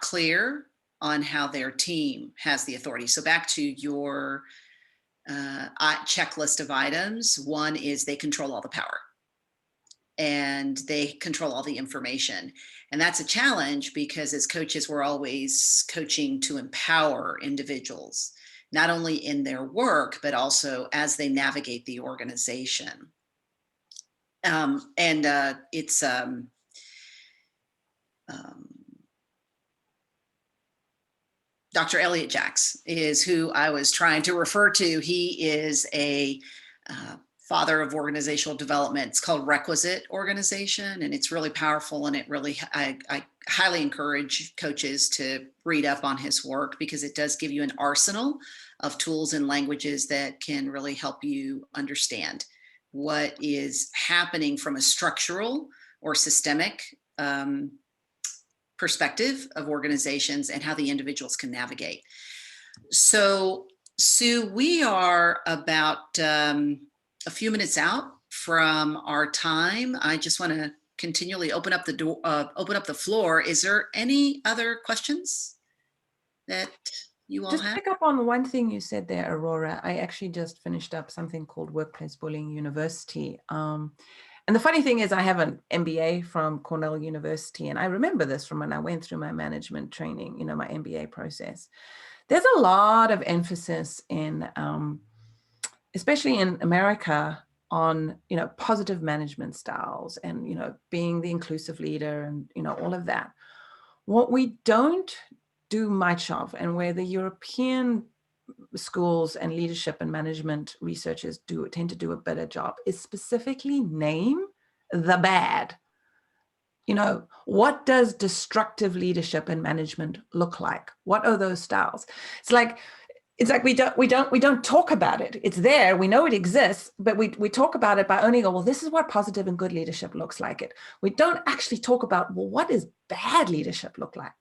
clear on how their team has the authority. So back to your checklist of items, one is they control all the power and they control all the information. And that's a challenge because as coaches, we're always coaching to empower individuals, not only in their work, but also as they navigate the organization. Dr. Elliot Jacks is who I was trying to refer to. He is a father of organizational development. It's called Requisite Organization, and it's really powerful. And it really, I highly encourage coaches to read up on his work because it does give you an arsenal of tools and languages that can really help you understand what is happening from a structural or systemic perspective of organizations and how the individuals can navigate. So, Sue, we are about a few minutes out from our time. I just want to continually open up the floor. Is there any other questions that you all
Just
have?
pick up on one thing you said there, Aurora. I actually just finished up something called Workplace Bullying University. And the funny thing is I have an MBA from Cornell University, and I remember this from when I went through my management training, you know, my MBA process. There's a lot of emphasis in, especially in America, on, you know, positive management styles and, you know, being the inclusive leader and, you know, all of that. What we don't do much of, and where the European schools and leadership and management researchers tend to do a better job, is specifically name the bad. You know, what does destructive leadership and management look like? What are those styles? It's like we don't talk about it. It's there. We know it exists, but we talk about it by only go, well, this is what positive and good leadership looks like. We don't actually talk about, well, what does bad leadership look like?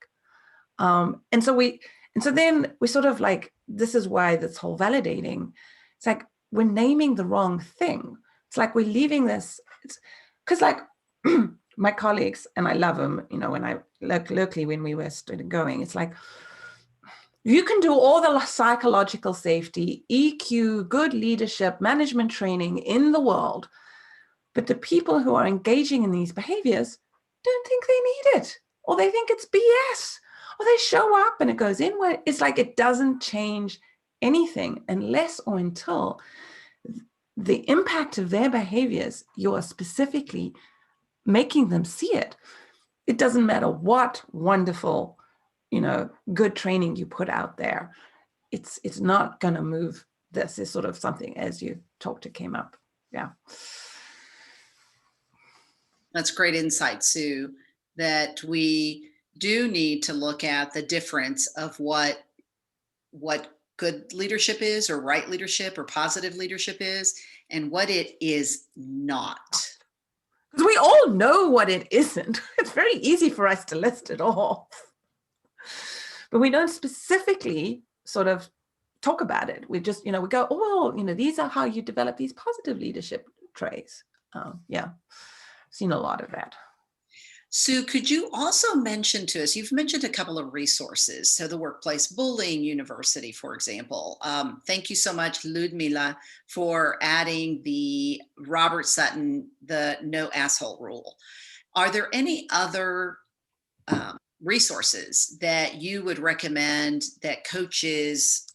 And so then we sort of like, this is why this whole validating, it's like we're naming the wrong thing. It's like we're leaving this, because like my colleagues, and I love them, you know, when I locally, when we were started going, it's like, you can do all the psychological safety, EQ, good leadership, management training in the world, but the people who are engaging in these behaviors don't think they need it, or they think it's BS. Or they show up and it goes in where it's like it doesn't change anything unless or until the impact of their behaviors, you are specifically making them see it. It doesn't matter what wonderful, you know, good training you put out there. It's not going to move. This is sort of something, as you talked, it came up. Yeah.
That's great insight, Sue, that we do need to look at the difference of what good leadership is, or right leadership, or positive leadership is, and what it is not.
Because we all know what it isn't. It's very easy for us to list it off, but we don't specifically sort of talk about it. We just, you know, we go, oh, well, you know, these are how you develop these positive leadership traits. Yeah, seen a lot of that.
Sue, could you also mention to us, you've mentioned a couple of resources. So the Workplace Bullying University, for example. Thank you so much, Ludmila, for adding the Robert Sutton, the no asshole rule. Are there any other resources that you would recommend that coaches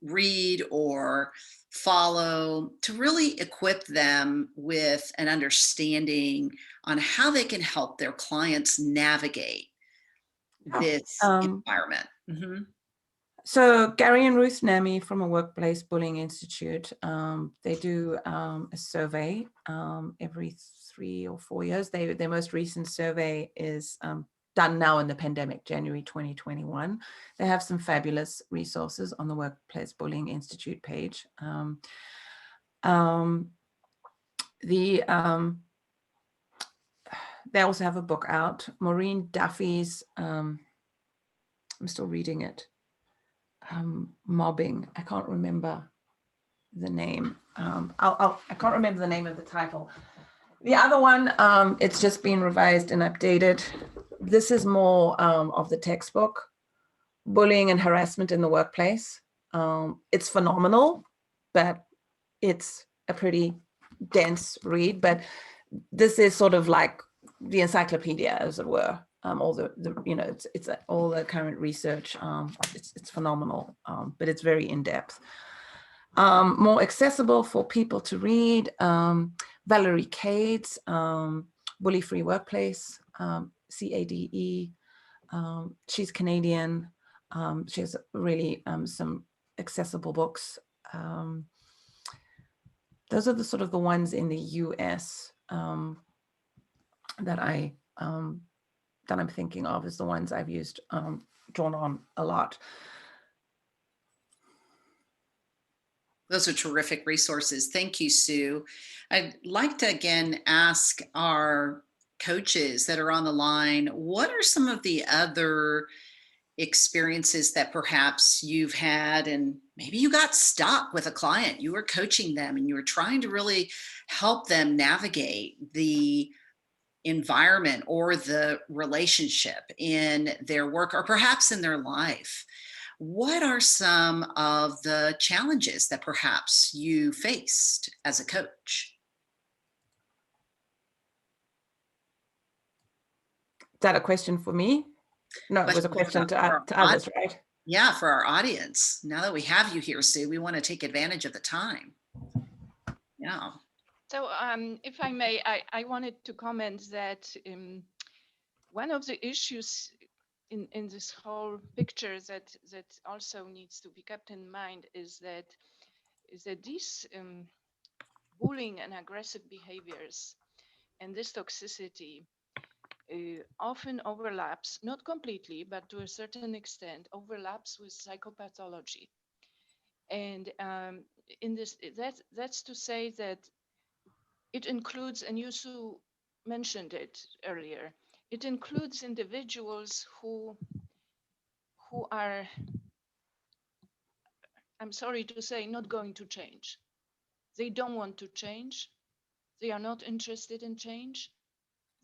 read or follow to really equip them with an understanding on how they can help their clients navigate this environment? Mm-hmm.
So Gary and Ruth Nami from a Workplace Bullying Institute, they do a survey every 3 or 4 years. Their most recent survey is done now in the pandemic, January 2021. They have some fabulous resources on the Workplace Bullying Institute page. they also have a book out, Maureen Duffy's, I'm still reading it, Mobbing. I can't remember the name. I can't remember the name of the title. The other one, it's just been revised and updated. This is more of the textbook, Bullying and Harassment in the Workplace. It's phenomenal, but it's a pretty dense read. But this is sort of like the encyclopedia, as it were. All the you know, it's all the current research. It's phenomenal, but it's very in depth. More accessible for people to read. Valerie Cade's Bully Free Workplace, CADE. She's Canadian. She has really some accessible books. Those are the sort of the ones in the US that I'm thinking of as the ones I've used, drawn on a lot.
Those are terrific resources. Thank you, Sue. I'd like to again ask our coaches that are on the line, what are some of the other experiences that perhaps you've had, and maybe you got stuck with a client, you were coaching them and you were trying to really help them navigate the environment or the relationship in their work or perhaps in their life. What are some of the challenges that perhaps you faced as a coach?
Is that a question for me? No, it was a question to others, right?
Yeah, for our audience. Now that we have you here, Sue, we want to take advantage of the time. Yeah.
So if I may, I wanted to comment that one of the issues in this whole picture that also needs to be kept in mind is that these bullying and aggressive behaviors and this toxicity often overlaps, not completely, but to a certain extent, overlaps with psychopathology. And in this, that's to say that it includes, and you, Sue, mentioned it earlier, it includes individuals who are, I'm sorry to say, not going to change. They don't want to change. They are not interested in change.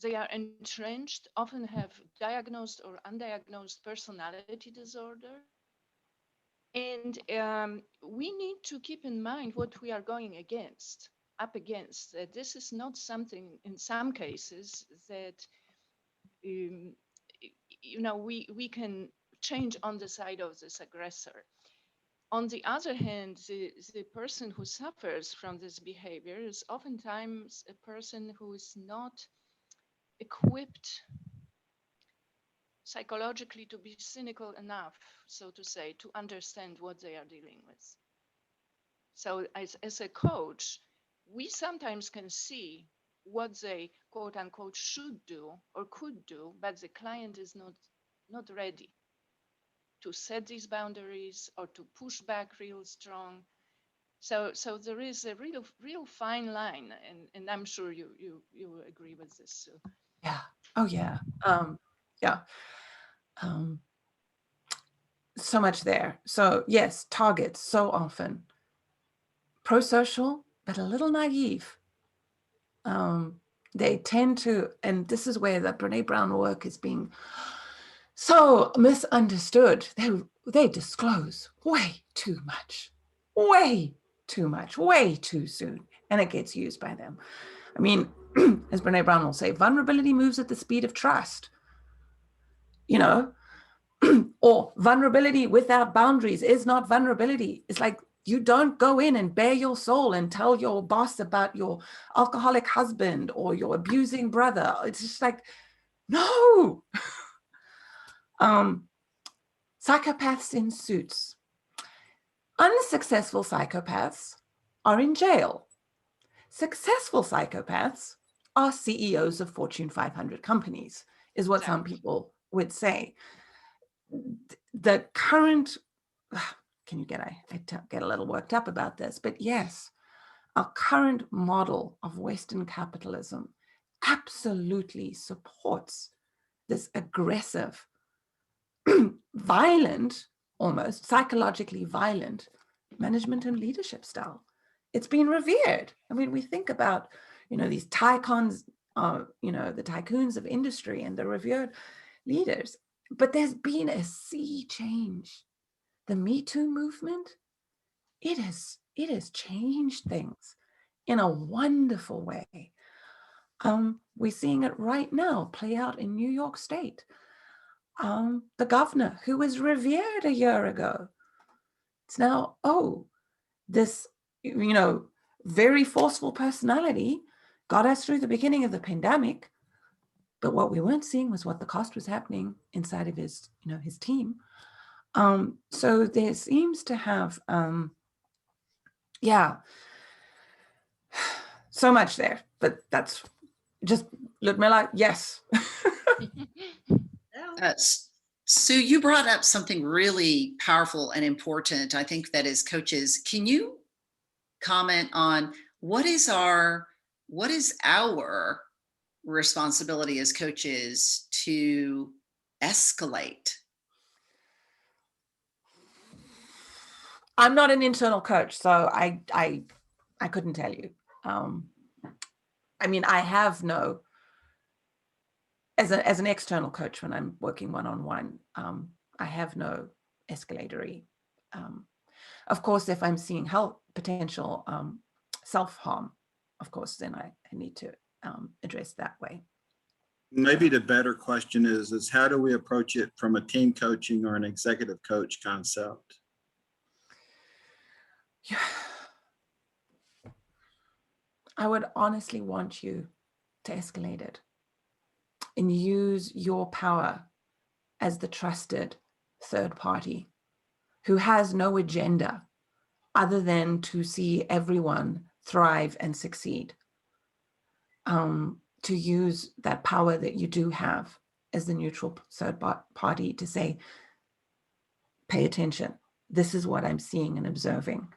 They are entrenched, often have diagnosed or undiagnosed personality disorder. And we need to keep in mind what we are going up against. That this is not something, in some cases, that we can change on the side of this aggressor. On the other hand, the person who suffers from this behavior is oftentimes a person who is not equipped psychologically to be cynical enough, so to say, to understand what they are dealing with. So as a coach, we sometimes can see what they, quote unquote, should do or could do, but the client is not ready to set these boundaries or to push back real strong. So there is a real fine line, and I'm sure you agree with this, Sue.
Yeah. Oh yeah. Yeah. So much there. So yes, targets so often pro-social, but a little naive. They tend to, and this is where the Brene Brown work is being so misunderstood. They disclose way too much, way too soon, and it gets used by them. I mean, as Brene Brown will say, vulnerability moves at the speed of trust. You know, or vulnerability without boundaries is not vulnerability. It's like you don't go in and bare your soul and tell your boss about your alcoholic husband or your abusing brother. It's just like, no. Psychopaths in suits. Unsuccessful psychopaths are in jail. Successful psychopaths are CEOs of Fortune 500 companies, is what some people would say. The current, can you get, I get a little worked up about this, but yes, our current model of Western capitalism absolutely supports this aggressive, violent, almost psychologically violent management and leadership style. It's been revered. I mean, we think about, these tycoons, the tycoons of industry and the revered leaders, but there's been a sea change. The Me Too movement, it has changed things in a wonderful way. We're seeing it right now play out in New York State. The governor, who was revered a year ago, it's now, this, very forceful personality got us through the beginning of the pandemic. But what we weren't seeing was what the cost was happening inside of his, his team. So there seems to have, so much there, but that's just Ludmilla, yes.
Sue, you brought up something really powerful and important. I think that as coaches, can you comment on what is our responsibility as coaches to escalate?
I'm not an internal coach, so I couldn't tell you. I mean, I have no, as an external coach, when I'm working one-on-one, I have no escalatory. Of course, if I'm seeing potential self-harm, of course, then I need to address that way.
Maybe the better question is how do we approach it from a team coaching or an executive coach concept?
Yeah. I would honestly want you to escalate it and use your power as the trusted third party who has no agenda other than to see everyone thrive and succeed. To use that power that you do have as the neutral third party to say, pay attention, this is what I'm seeing and observing,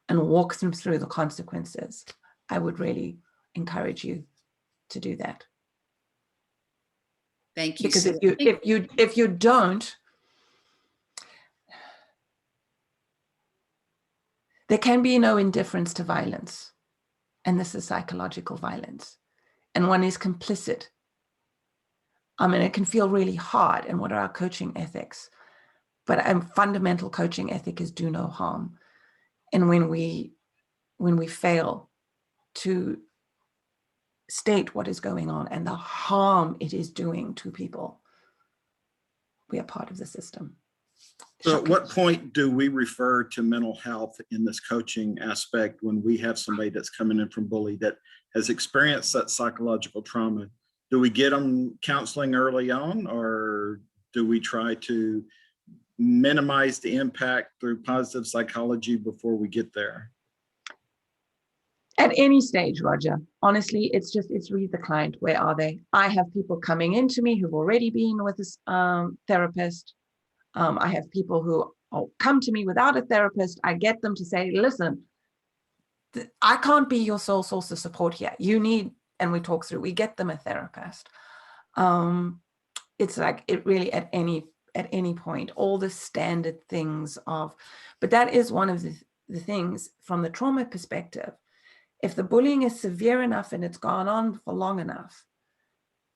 and walk them through the consequences. I would really encourage you to do that.
Thank you.
Because if you don't, there can be no indifference to violence, and this is psychological violence, and one is complicit. And it can feel really hard. And what are our coaching ethics? But a fundamental coaching ethic is do no harm. And when we fail to state what is going on and the harm it is doing to people, we are part of the system.
So at what point do we refer to mental health in this coaching aspect when we have somebody that's coming in from bully that has experienced that psychological trauma? Do we get them counseling early on, or do we try to minimize the impact through positive psychology before we get there?
At any stage, Roger, honestly, it's read the client. Where are they? I have people coming into me who've already been with this therapist. I have people who come to me without a therapist. I get them to say, listen, I can't be your sole source of support here. You need, and we talk through, we get them a therapist. It's like it really at any point, all the standard things of, but that is one of the things from the trauma perspective. If the bullying is severe enough and it's gone on for long enough,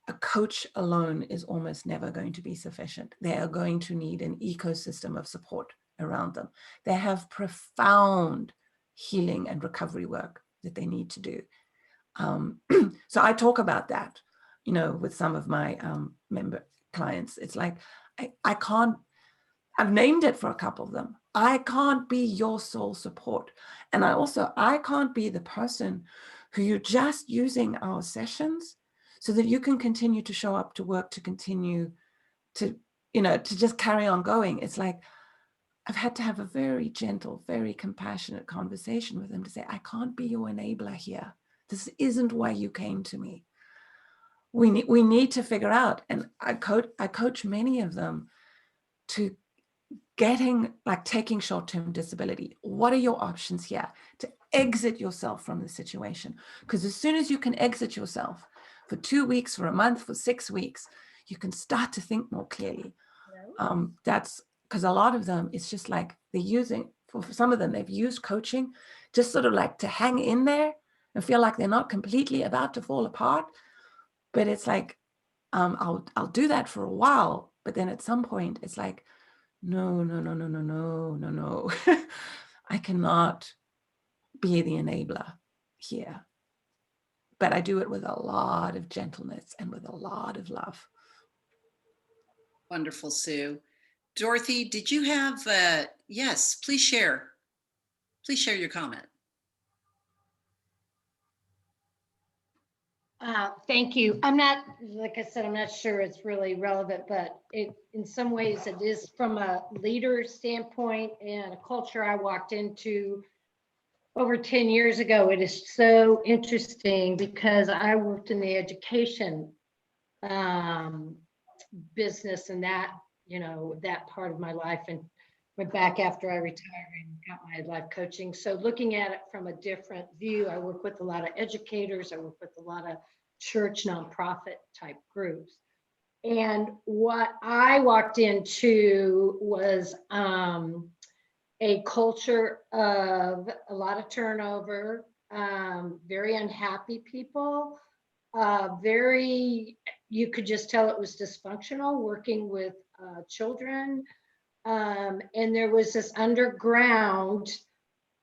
a coach alone is almost never going to be sufficient. They are going to need an ecosystem of support around them. They have profound healing and recovery work that they need to do. So I talk about that, with some of my member clients. It's like, I can't, I've named it for a couple of them. I can't be your sole support. And I can't be the person who you're just using our sessions so that you can continue to show up to work, to continue to, to just carry on going. It's like, I've had to have a very gentle, very compassionate conversation with them to say, I can't be your enabler here. This isn't why you came to me. We need to figure out, and I coach many of them to taking short-term disability. What are your options here to exit yourself from the situation? Because as soon as you can exit yourself for 2 weeks, for a month, for 6 weeks, you can start to think more clearly. That's because a lot of them, it's just like they're using, for some of them, they've used coaching just sort of like to hang in there and feel like they're not completely about to fall apart. But it's like, I'll do that for a while, but then at some point it's like, no. I cannot be the enabler here. But I do it with a lot of gentleness and with a lot of love.
Wonderful, Sue. Dorothy, did you have, yes, please share. Please share your comment.
Thank you. I'm not, like I said, I'm not sure it's really relevant, but in some ways it is from a leader standpoint and a culture I walked into over 10 years ago. It is so interesting because I worked in the education business and that, that part of my life, and went back after I retired and got my life coaching. So looking at it from a different view, I work with a lot of educators. I work with a lot of church nonprofit type groups. And what I walked into was a culture of a lot of turnover, very unhappy people, you could just tell it was dysfunctional working with children. And there was this underground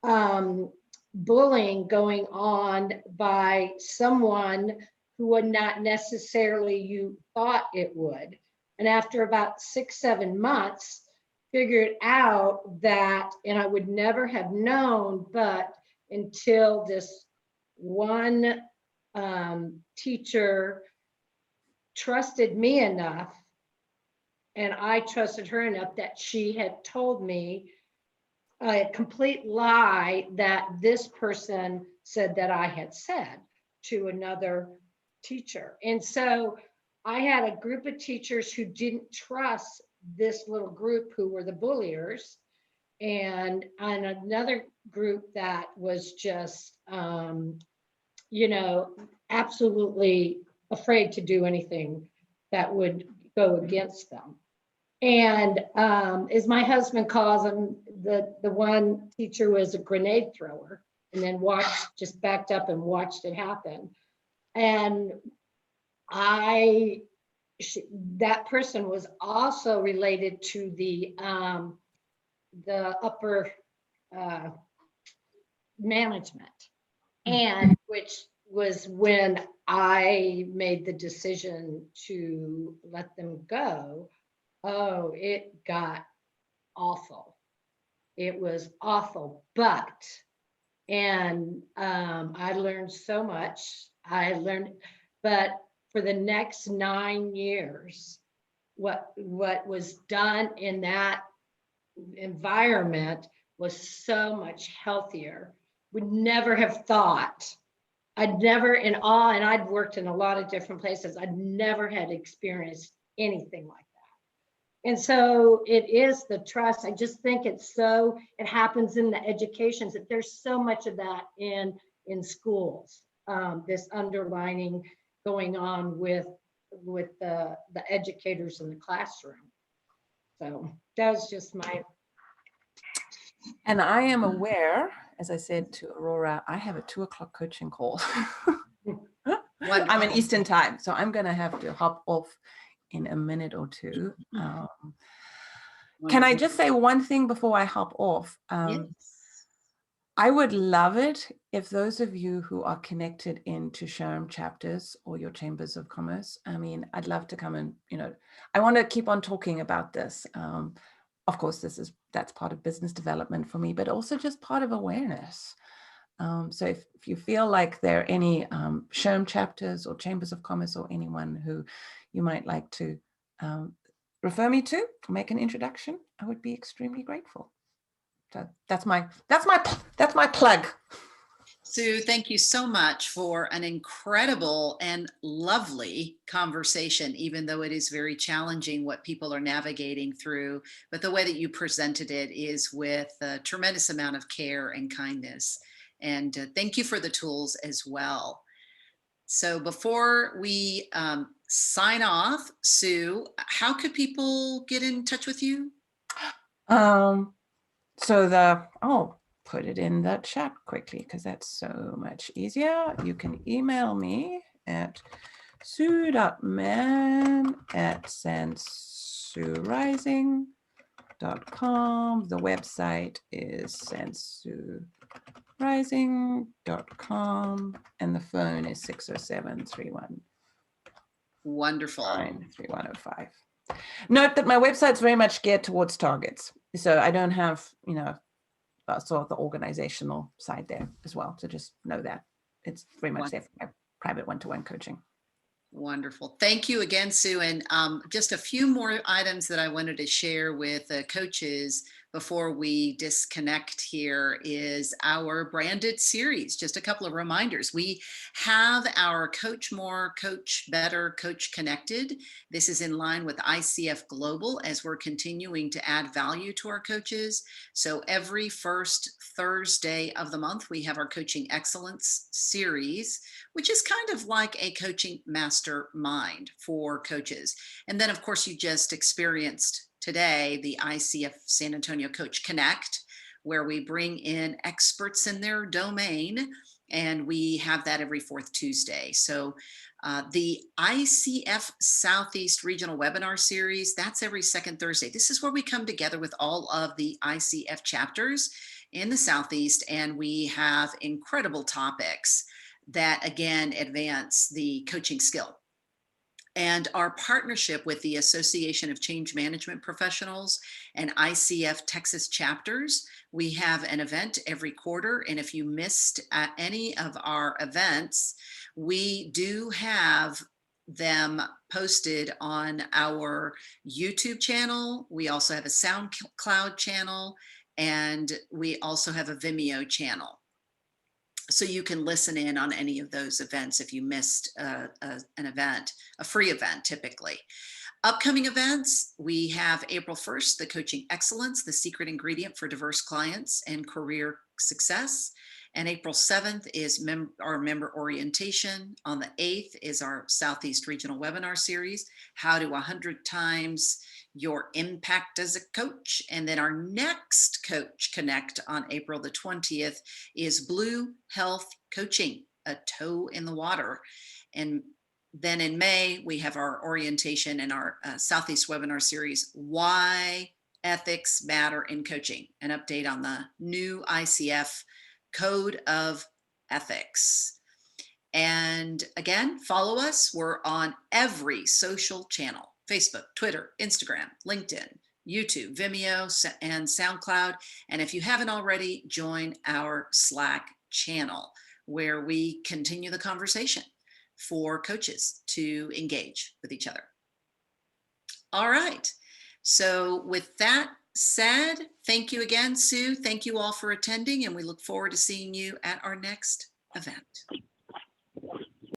bullying going on by someone who would not necessarily you thought it would. And after about 6-7 months, figured out that, and I would never have known, but until this one teacher trusted me enough, and I trusted her enough that she had told me a complete lie that this person said that I had said to another teacher. And so I had a group of teachers who didn't trust this little group who were the bulliers, and another group that was just, absolutely afraid to do anything that would go against them. And as my husband calls him, the one teacher was a grenade thrower, and then just backed up and watched it happen. And that person was also related to the upper management, and which was when I made the decision to let them go. Oh, it got awful. It was awful, but I learned so much. But for the next 9 years, what was done in that environment was so much healthier. Would never have thought. And I'd worked in a lot of different places. I'd never had experienced anything like that. And so it is the trust. I just think it happens in the educations, that there's so much of that in schools, this underlining going on with the educators in the classroom. So that was just my.
And I am aware, as I said to Aurora, I have a 2:00 coaching call. I'm in Eastern time, so I'm going to have to hop off in a minute or two. Can I just say one thing before I hop off?
Yes.
I would love it if those of you who are connected into SHRM chapters or your chambers of commerce, I'd love to come and, I want to keep on talking about this. Of course, that's part of business development for me, but also just part of awareness. So if you feel like there are any SHRM chapters or chambers of commerce or anyone who you might like to refer me to, or make an introduction, I would be extremely grateful. So that's my plug.
Sue, thank you so much for an incredible and lovely conversation, even though it is very challenging what people are navigating through. But the way that you presented it is with a tremendous amount of care and kindness. And thank you for the tools as well. So before we sign off, Sue, how could people get in touch with you?
So I'll put it in the chat quickly because that's so much easier. You can email me at sue.mann@sensurising.com. The website is sensurising.com and the phone is 607-319-3105.
Wonderful.
Note that my website's very much geared towards targets. So I don't have, sort of the organizational side there as well. So just know that it's very much there for my private one-to-one coaching.
Wonderful. Thank you again, Sue. And just a few more items that I wanted to share with coaches before we disconnect here is our branded series. Just a couple of reminders. We have our Coach More, Coach Better, Coach Connected. This is in line with ICF Global as we're continuing to add value to our coaches. So every first Thursday of the month, we have our Coaching Excellence series, which is kind of like a coaching mastermind for coaches. And then, of course, you just experienced today the ICF San Antonio Coach Connect, where we bring in experts in their domain, and we have that every fourth Tuesday. So the ICF Southeast Regional Webinar Series, that's every second Thursday. This is where we come together with all of the ICF chapters in the Southeast, and we have incredible topics that, again, advance the coaching skill. And our partnership with the Association of Change Management Professionals and ICF Texas chapters, we have an event every quarter. And if you missed any of our events, we do have them posted on our YouTube channel. We also have a SoundCloud channel, and we also have a Vimeo channel. So you can listen in on any of those events if you missed an event, a free event typically. Upcoming events, we have April 1st, the Coaching Excellence, the secret ingredient for diverse clients and career success. And April 7th is our member orientation. On the 8th is our Southeast Regional Webinar Series, How to 100 Times Your Impact as a Coach. And then our next Coach Connect on April the 20th is Blue Health Coaching, a toe in the water. And then in May, we have our orientation and our Southeast Webinar Series, Why Ethics Matter in Coaching, an update on the new ICF Code of Ethics. And again, follow us. We're on every social channel: Facebook, Twitter, Instagram, LinkedIn, YouTube, Vimeo, and SoundCloud. And if you haven't already, join our Slack channel where we continue the conversation for coaches to engage with each other. All right. So with that said, thank you again, Sue. Thank you all for attending, and we look forward to seeing you at our next event.